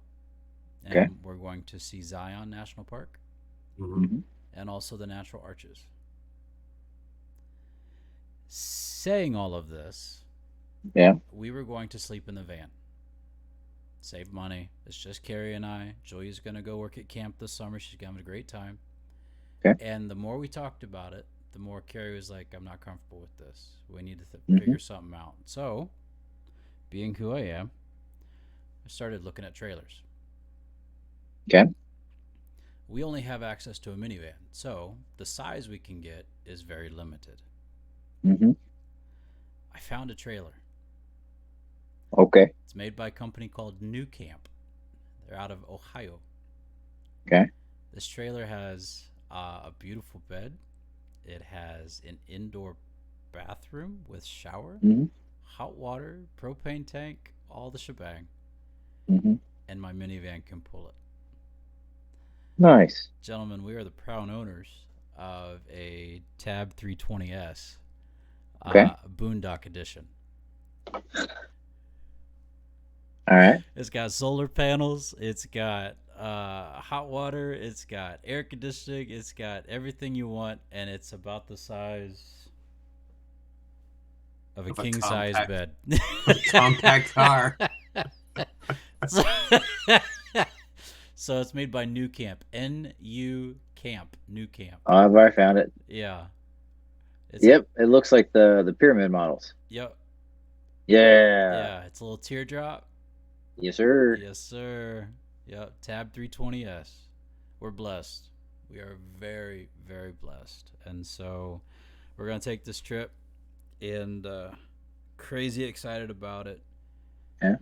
Okay. and we're going to see Zion National Park Mhm. Mm-hmm. and also the Natural Arches. Saying all of this, Yeah. we were going to sleep in the van. Save money. It's just Carrie and I. Julia's going to go work at camp this summer. She's having a great time. Okay. And the more we talked about it, the more Carrie was like, I'm not comfortable with this. We need to Mm-hmm. figure something out. So, being who I am, I started looking at trailers. Okay. We only have access to a minivan, so the size we can get is very limited. Mm-hmm. I found a trailer. Okay. It's made by a company called New Camp. They're out of Ohio. Okay. This trailer has a beautiful bed. It has an indoor bathroom with shower, Mm-hmm. hot water, propane tank, all the shebang, Mm-hmm. and my minivan can pull it. Nice. Gentlemen, we are the proud owners of a Tab 320S Okay. Boondock Edition. All right. It's got solar panels. It's got hot water. It's got air conditioning. It's got everything you want, and it's about the size of a Of a king size compact- bed. compact car. so, so it's made by New Camp. NU Camp. New Camp. I've already found it. Yeah. It's Yep. It looks like the pyramid models. Yep. Yeah. Yeah. It's a little teardrop. Yes, sir. Yes, sir. Yep. Tab 320S. We're blessed. We are very, very blessed. And so we're going to take this trip and crazy excited about it. Yeah.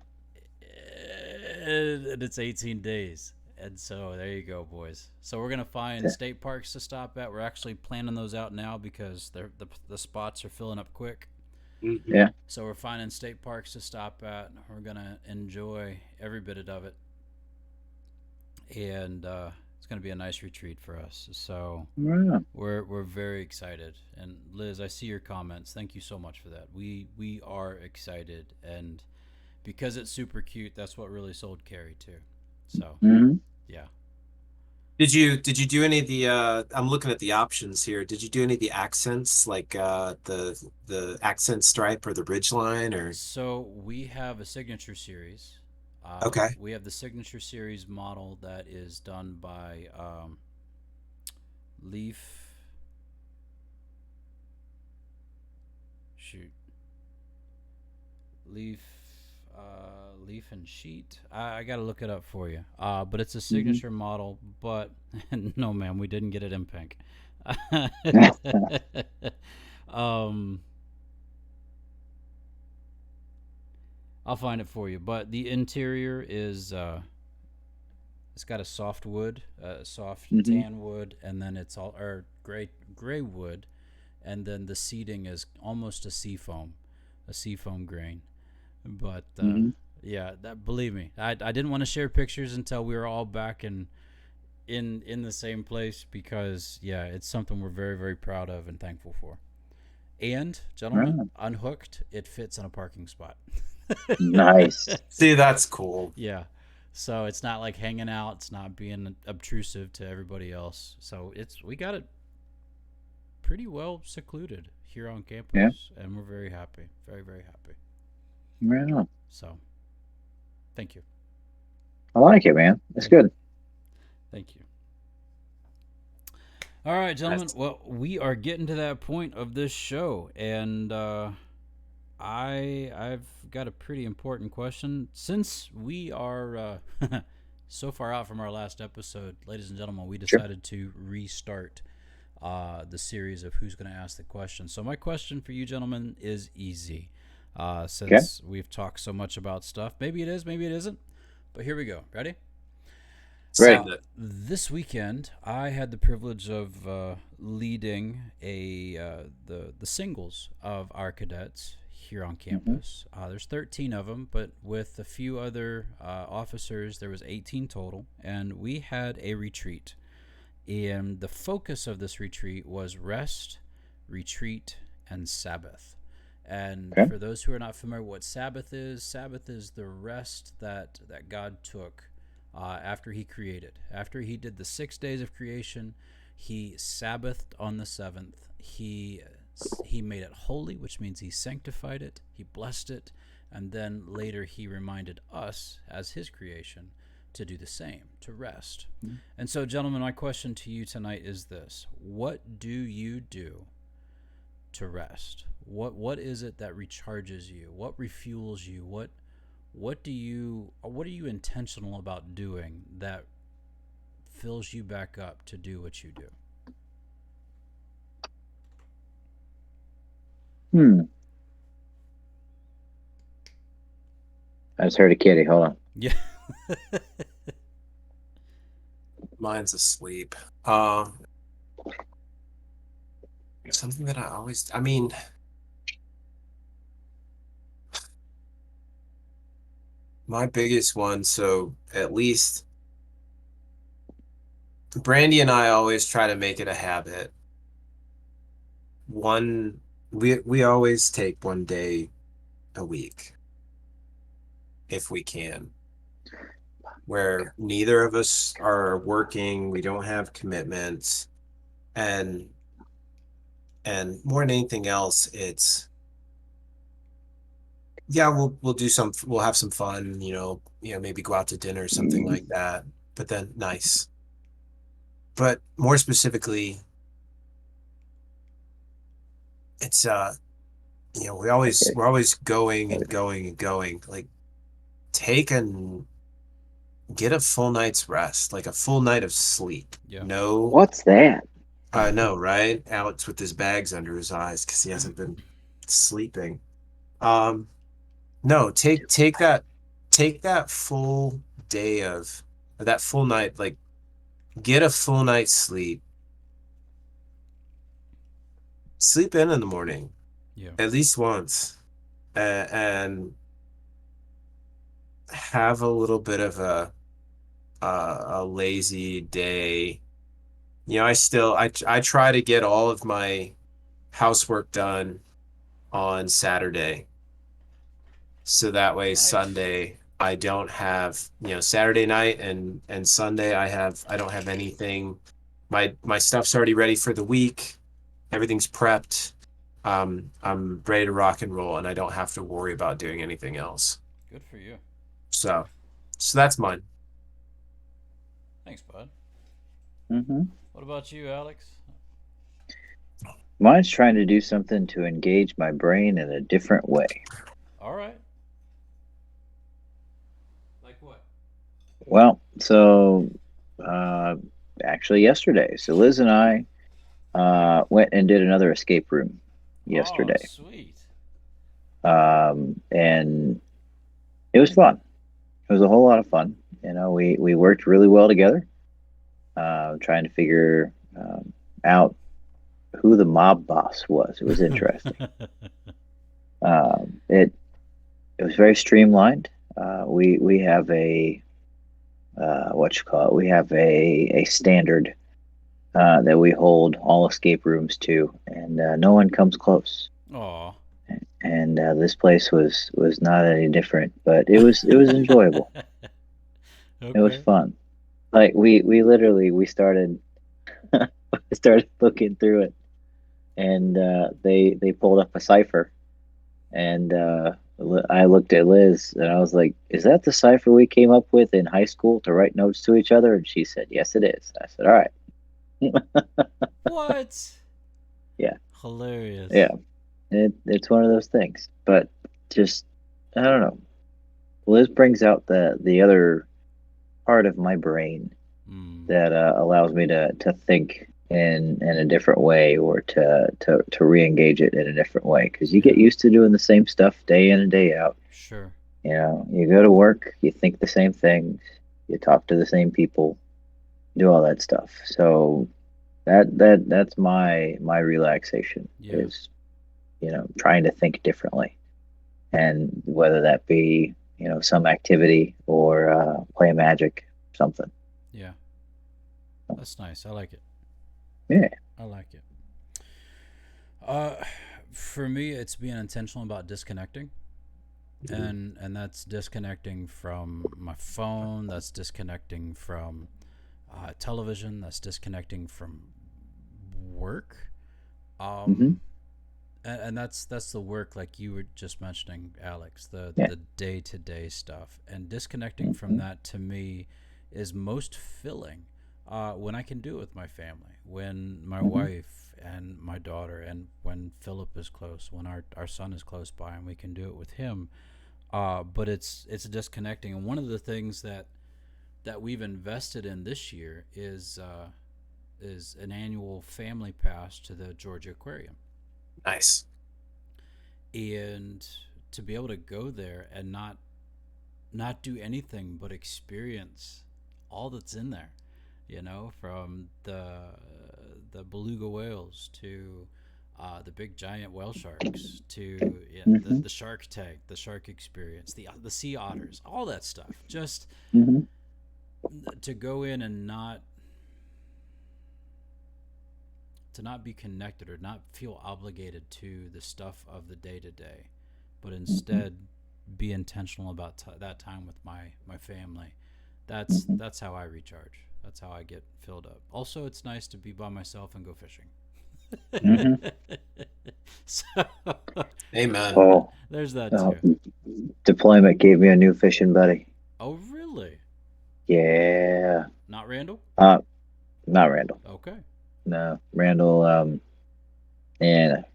And it's 18 days. And so there you go, boys. So we're going to find state parks to stop at. We're actually planning those out now because the spots are filling up quick. Mm-hmm. Yeah. So we're finding state parks to stop at. We're going to enjoy every bit of it. And it's going to be a nice retreat for us. So Yeah. we're very excited. And Liz, I see your comments. Thank you so much for that. We are excited, and because it's super cute, that's what really sold Carrie too. So Mm-hmm. yeah. Did you do any of the I'm looking at the options here. Did you do any of the accents like the accent stripe or the ridge line or So we have a signature series. Okay. We have the signature series model that is done by Leaf. Shoot. Leaf. Leaf and Sheet. I got to look it up for you. But it's a signature model. But no, ma'am, we didn't get it in pink. I'll find it for you. But the interior is it's got a soft wood, soft tan wood, and then it's all or gray wood, and then the seating is almost a seafoam grain. But yeah, that believe me, I didn't want to share pictures until we were all back in the same place because yeah, it's something we're very, very proud of and thankful for. And gentlemen, unhooked, it fits in a parking spot. Nice. See, that's cool. Yeah. So it's not like hanging out. It's not being obtrusive to everybody else. So we got it pretty well secluded here on campus, and we're very happy, very, very happy. Right on. So, thank you. I like it, man. It's good. Thank you. All right, gentlemen. Well, we are getting to that point of this show, and I've got a pretty important question. Since we are so far out from our last episode, ladies and gentlemen, we Sure. decided to restart the series of who's going to ask the question. So my question for you gentlemen is easy. Okay. Since we've talked so much about stuff, maybe it is, maybe it isn't. But here we go. Ready? Right. Send it. This weekend, I had the privilege of leading the singles of our cadets here on campus. There's 13 of them, but with a few other officers, there was 18 total, and we had a retreat. And the focus of this retreat was rest, retreat, and Sabbath. And Okay. for those who are not familiar with what Sabbath is the rest that God took after He created. After He did the 6 days of creation, He Sabbathed on the seventh. He made it holy, which means He sanctified it. He blessed it, and then later He reminded us as His creation to do the same, to rest. Mm-hmm. And so, gentlemen, my question to you tonight is this: what do you do to rest? What is it that recharges you? What refuels you? What are you intentional about doing that fills you back up to do what you do? I just heard a kitty. Hold on. Yeah. Mine's asleep. Something that I mean, my biggest one, so at least Brandy and I always try to make it a habit. We always take one day a week if we can, where neither of us are working, we don't have commitments, and more than anything else, it's yeah, we'll have some fun, maybe go out to dinner or something like that. But then nice. But more specifically, it's we're always going and going and going. Like take and get a full night's rest, like a full night of sleep. Yeah. No, What's that? I know, right? Alex with his bags under his eyes because he hasn't been sleeping. No, take that full day of or that full night, like get a full night's sleep. Sleep in the morning, Yeah. at least once, and have a little bit of a lazy day. I try to get all of my housework done on Saturday. So that way Nice. Sunday I don't have, Saturday night and Sunday I don't have anything. My stuff's already ready for the week. Everything's prepped. I'm ready to rock and roll and I don't have to worry about doing anything else. Good for you. So that's mine. Thanks, bud. Mm-hmm. What about you, Alex? Mine's trying to do something to engage my brain in a different way. All right. Like what? Well, so actually yesterday, so Liz and I went and did another escape room yesterday. Oh, sweet. And it was fun. It was a whole lot of fun. We worked really well together, trying to figure out who the mob boss was. It was interesting. It was very streamlined. We have a what you call it? We have a standard that we hold all escape rooms to, and no one comes close. Aw. And this place was not any different, but it was enjoyable. Okay. It was fun. Like we literally we started started looking through it, and they pulled up a cipher, and I looked at Liz and I was like, "Is that the cipher we came up with in high school to write notes to each other?" And she said, "Yes, it is." I said, "All right." What? Yeah. Hilarious. Yeah. it's one of those things. But just I don't know. Liz brings out the other part of my brain Mm, that allows me to think in a different way or to re-engage it in a different way because you get yeah, used to doing the same stuff day in and day out. sure. You know, you go to work, you think the same things, you talk to the same people, do all that stuff. So that's my relaxation Yeah, is, trying to think differently. And whether that be, some activity or play magic, something. yeah. That's nice. I like it. Yeah. I like it. Uh, for me, it's being intentional about disconnecting, and that's disconnecting from my phone. That's disconnecting from television. That's disconnecting from work. Hmm. Um, and that's the work like you were just mentioning, Alex. The Yeah. the day to day stuff and disconnecting from Hmm. that to me is most filling when I can do it with my family, when my Hmm. wife and my daughter, and when Philip is close, when our son is close by, and we can do it with him. But it's disconnecting, and one of the things that we've invested in this year is an annual family pass to the Georgia Aquarium, Nice. and to be able to go there and not do anything but experience all that's in there, from the beluga whales to the big giant whale sharks to Hmm. the shark tank, the shark experience, the sea otters, all that stuff. Just Hmm. to go in and not be connected or not feel obligated to the stuff of the day to day, but Hmm. instead be intentional about that time with my family. That's Hmm. that's how I recharge. That's how I get filled up. Also, it's nice to be by myself and go fishing. Hmm. So Amen. Oh, there's that uh, too. deployment gave me a new fishing buddy. Oh, really? Yeah. Not Randall? Uh, Not Randall. Okay. No, Randall. And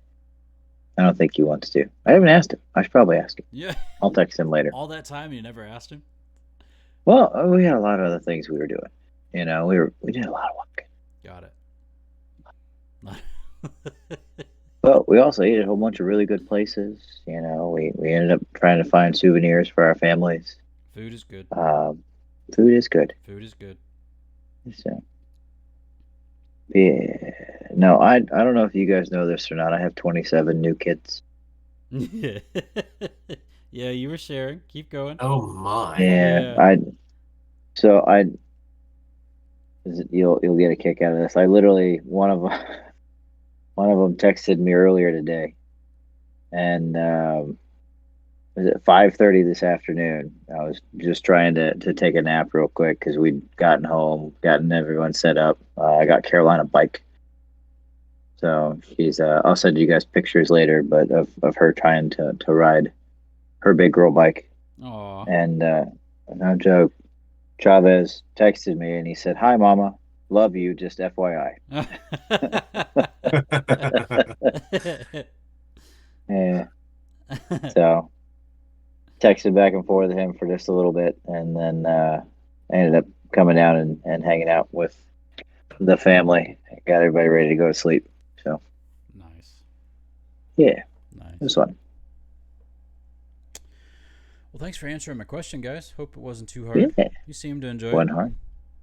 I don't think he wants to. I Oh, haven't asked him. I should probably ask him. yeah. I'll text him later. All that time you never asked him? Well, we had a lot of other things we were doing. We did a lot of walking. Got it. But we also ate at a whole bunch of really good places. We ended up trying to find souvenirs for our families. Food is good. Um, Food is good. Food is good. So, yeah. No, I don't know if you guys know this or not. I have 27 new kids. Yeah. Yeah, you were sharing. Keep going. Oh my. Yeah, Yeah. so I you'll get a kick out of this. I literally one of them texted me earlier today, and was it 5:30 this afternoon? I was just trying to take a nap real quick because we'd gotten home, gotten everyone set up. I got Caroline a bike, so she's. I'll send you guys pictures later, but of her trying to ride her big girl bike, Aw. and no joke. Chavez texted me and he said, "Hi, Mama, love you. Just FYI." Yeah. So texted back and forth with him for just a little bit, and then I ended up coming down and hanging out with the family. Got everybody ready to go to sleep. So Nice. yeah, it was Nice. fun. Well, thanks for answering my question, guys. Hope it wasn't too hard. Yeah, You seem to enjoy one it. heart.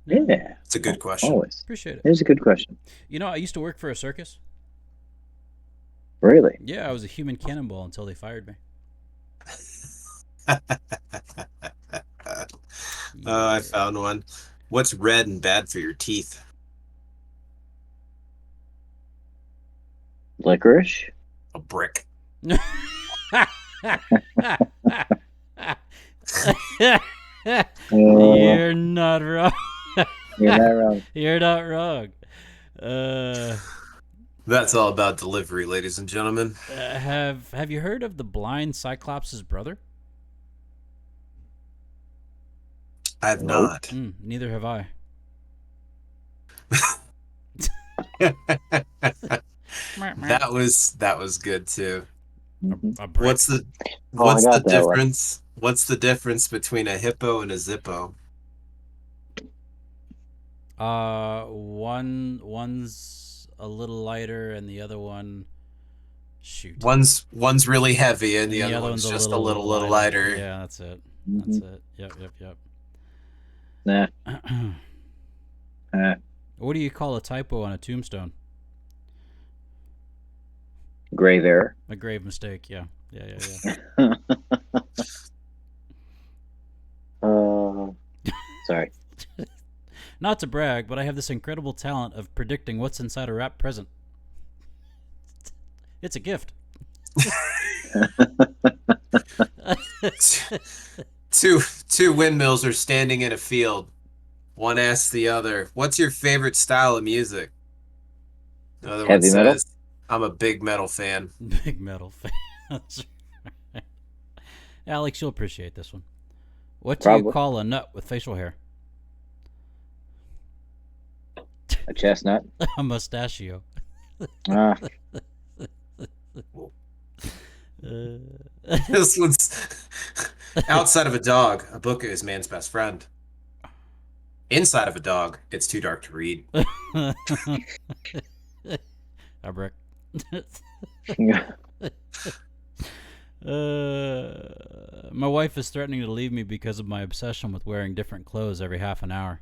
Yeah. Yeah, It's a good question. always. Appreciate it. It was a good question. I used to work for a circus. Really? Yeah, I was a human cannonball until they fired me. I Yeah. found one. What's red and bad for your teeth? Licorice? A brick. Oh, You're not wrong. you're not wrong. You're not wrong. Uh, That's all about delivery, ladies and gentlemen. have you heard of the blind Cyclops' brother? I have Nope. not. Neither have I. That was good too. A brick. What's the I got that one. difference? What's the difference between a hippo and a zippo? One's a little lighter, and the other one, shoot. One's really heavy, and And the other one's one's just a little lighter. Yeah, that's it. Mhm. That's it. Yep. Nah. What do you call a typo on a tombstone? Grave error. A grave mistake. Yeah. Sorry. Not to brag, but I have this incredible talent of predicting what's inside a wrapped present. It's a gift. Two windmills are standing in a field. One asks the other, "What's your favorite style of music?" The other one Heavy metal? says, "I'm a big metal fan." Big metal fan. That's right. Alex, you'll appreciate this one. What do you Probably. call a nut with facial hair? A chestnut. A mustachio. Ah, This one's outside of a dog. A book is man's best friend. Inside of a dog, it's too dark to read. A brick. My wife is threatening to leave me because of my obsession with wearing different clothes every half an hour.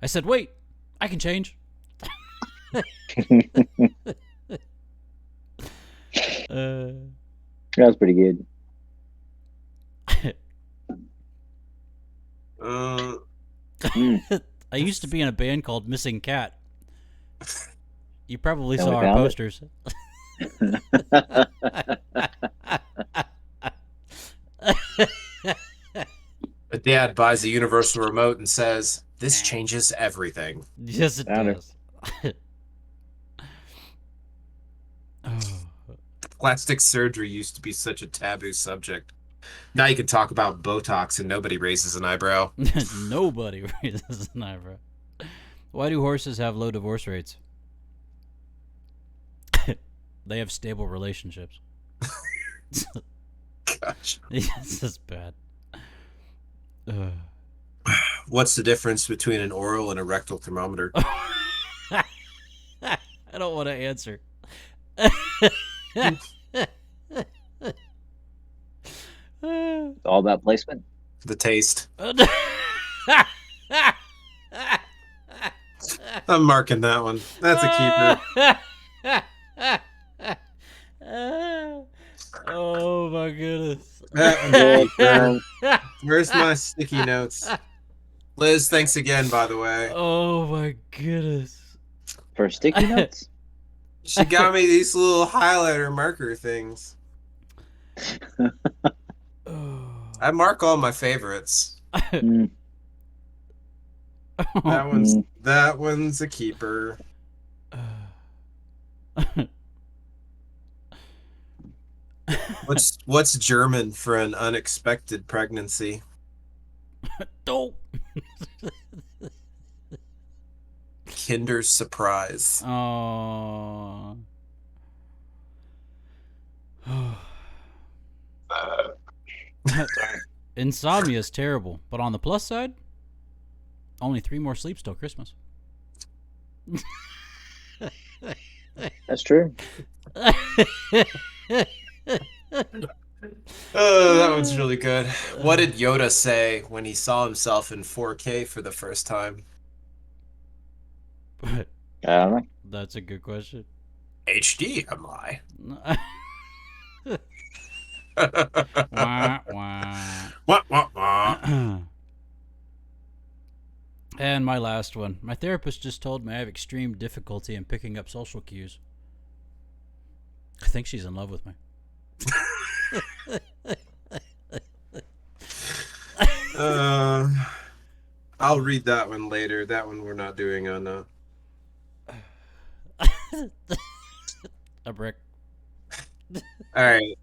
I said, wait, I can change. that was pretty good. I used to be in a band called Missing Cat. You probably And saw we our found it? posters. A dad buys a universal remote and says, "This changes everything." Yes, it Found it. does. Oh. Plastic surgery used to be such a taboo subject. Now you can talk about Botox and nobody raises an eyebrow. Nobody raises an eyebrow. Why do horses have low divorce rates? They have stable relationships. Gosh. This is bad. What's the difference between an oral and a rectal thermometer? I don't want to answer. It's all about placement. The taste. I'm marking that one. That's a keeper. Oh my goodness. Where's my sticky notes? Liz, thanks again, by the way. Oh my goodness. For sticky notes? She got me these little highlighter marker things. I mark all my favorites. Mm. That one's a keeper. What's German for an unexpected pregnancy? Don't. Kinder surprise. Oh. Insomnia is terrible, but on the plus side, only 3 more sleeps till Christmas. That's true. Oh, that one's really good. What did Yoda say when he saw himself in 4K for the first time? I don't know. That's a good question. HDMI. Wah, wah. Wah, wah, wah. And my last one. My therapist just told me I have extreme difficulty in picking up social cues. I think she's in love with me. I'll read that one later. That one we're not doing on A brick. All right.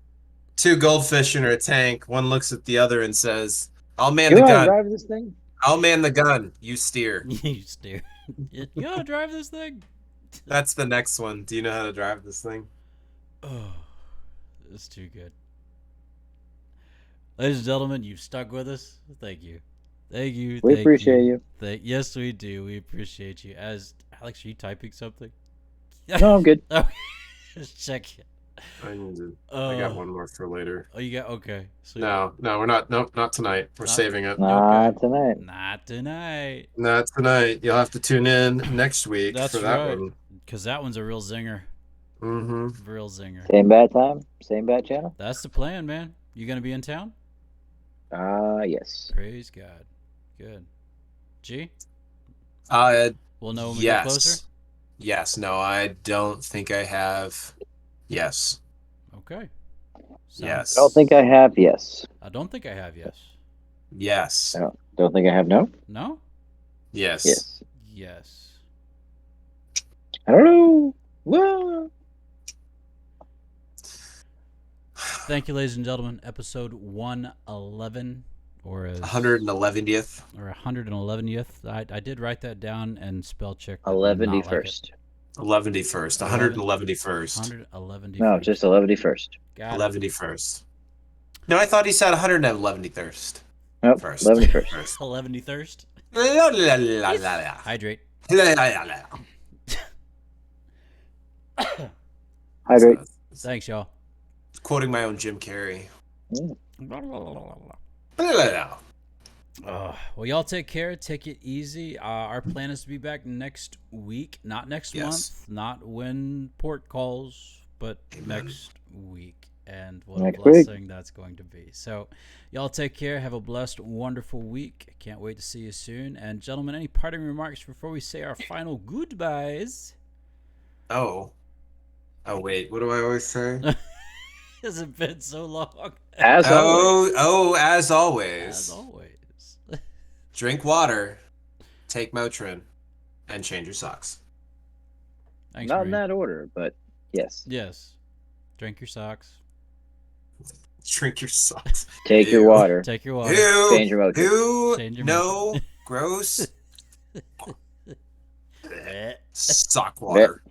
2 goldfish in a tank. One looks at the other and says, "I'll man You the want to gun. drive this thing? I'll man the gun. You steer." You steer. You gotta drive this thing. That's the next one. Do you know how to drive this thing? Oh, It's too good. Ladies and gentlemen, you've stuck with us. Thank you. Thank you. We Thank appreciate you. you. Yes, we do. We appreciate you. As Alex, are you typing something? No, I'm good. Okay. Just check it. I got one more for later. Oh, you got okay. Sweet. No, we're not. Nope, not tonight. We're saving it. Not tonight. Not tonight. Not tonight. You'll have to tune in next week That's for that right. one. Because that one's a real zinger. Mm-hmm. Real zinger. Same bad time, same bad channel. That's the plan, man. You gonna be in town? Yes. Praise God. Good. G? We'll know when we get closer? Yes. No, I don't think I have. Yes. Okay. Yes. I don't think I have. Yes. I don't think I have. Yes. Yes. I don't think I have. No. No? Yes. Yes. Yes. I don't know. Whoa. Thank you, ladies and gentlemen. Episode 111, or 111th. Or 111th. I did write that down and spell check. 11st. 111st. 111st. 111th. No, just 11st. 111st. No, I thought he said 111st. Nope. First. 11st. 11th. Hydrate. Hydrate. Thanks, y'all. Quoting my own Jim Carrey. Well, y'all take care. Take it easy. Our plan is to be back next week. Not next month. Not when port calls, but next week. And what a blessing that's going to be. So, y'all take care. Have a blessed, wonderful week. Can't wait to see you soon. And, gentlemen, any parting remarks before we say our final goodbyes? Oh, wait. What do I always say? Has it been so long? As always. As always. As always. Drink water, take Motrin, and change your socks. Thanks, Not in that order, but yes. Yes. Drink your socks. Drink your socks. Take your water. Take your water. Change your Motrin. Change your no, Motrin. Gross. Sock water.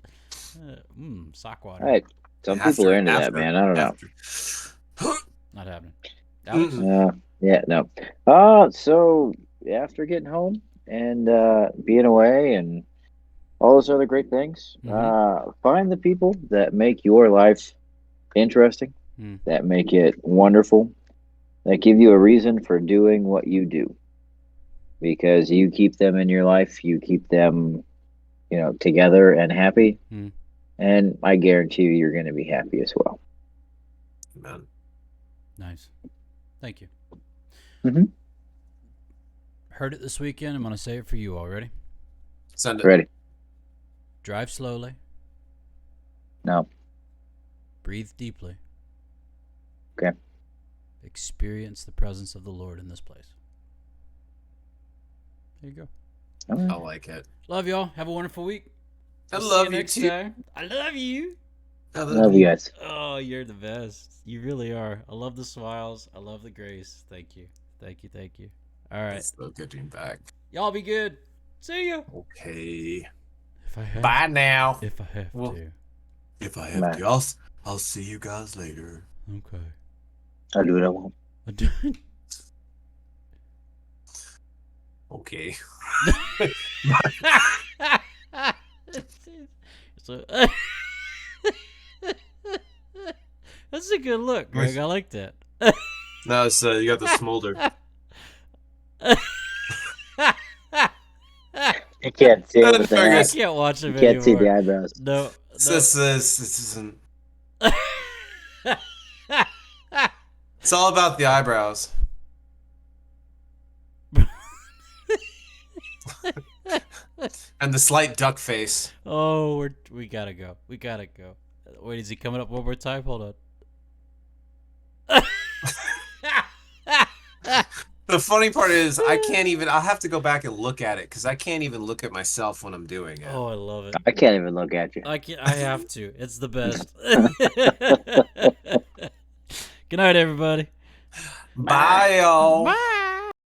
Sock water. All right. Some people are into that, man. I don't know. Not happening. Alex? Yeah, no. So after getting home and being away and all those other great things, find the people that make your life interesting, that make it wonderful, that give you a reason for doing what you do. Because you keep them in your life, you keep them, together and happy. And I guarantee you're going to be happy as well. Amen. Nice. Thank you. Heard it this weekend. I'm going to say it for you already. Send it. Ready? Drive slowly. No. Breathe deeply. Okay. Experience the presence of the Lord in this place. There you go. Right. I like it. Love y'all. Have a wonderful week. I love you too. I love you. I Love you guys. Oh, you're the best. You really are. I love the smiles. I love the grace. Thank you. Thank you. Thank you. All right. It's so good being back. Y'all be good. See ya. Okay. If I have, Bye now. If I have to. If I have to, I'll see you guys later. Okay. I'll do what I want. Okay. So, that's a good look, Greg. I like that. No, it's you got the smolder. You can't see it with the I eyes. can't watch it You can't see anymore. the eyebrows. No. This isn't. It's all about the eyebrows. And the slight duck face. Oh, we gotta go. We gotta go. Wait, is he coming up one more time? Hold on. The funny part is I can't even. I'll have to go back and look at it because I can't even look at myself when I'm doing it. Oh, I love it. I can't even look at you. I have to. It's the best. Good night, everybody. Bye, y'all. Bye.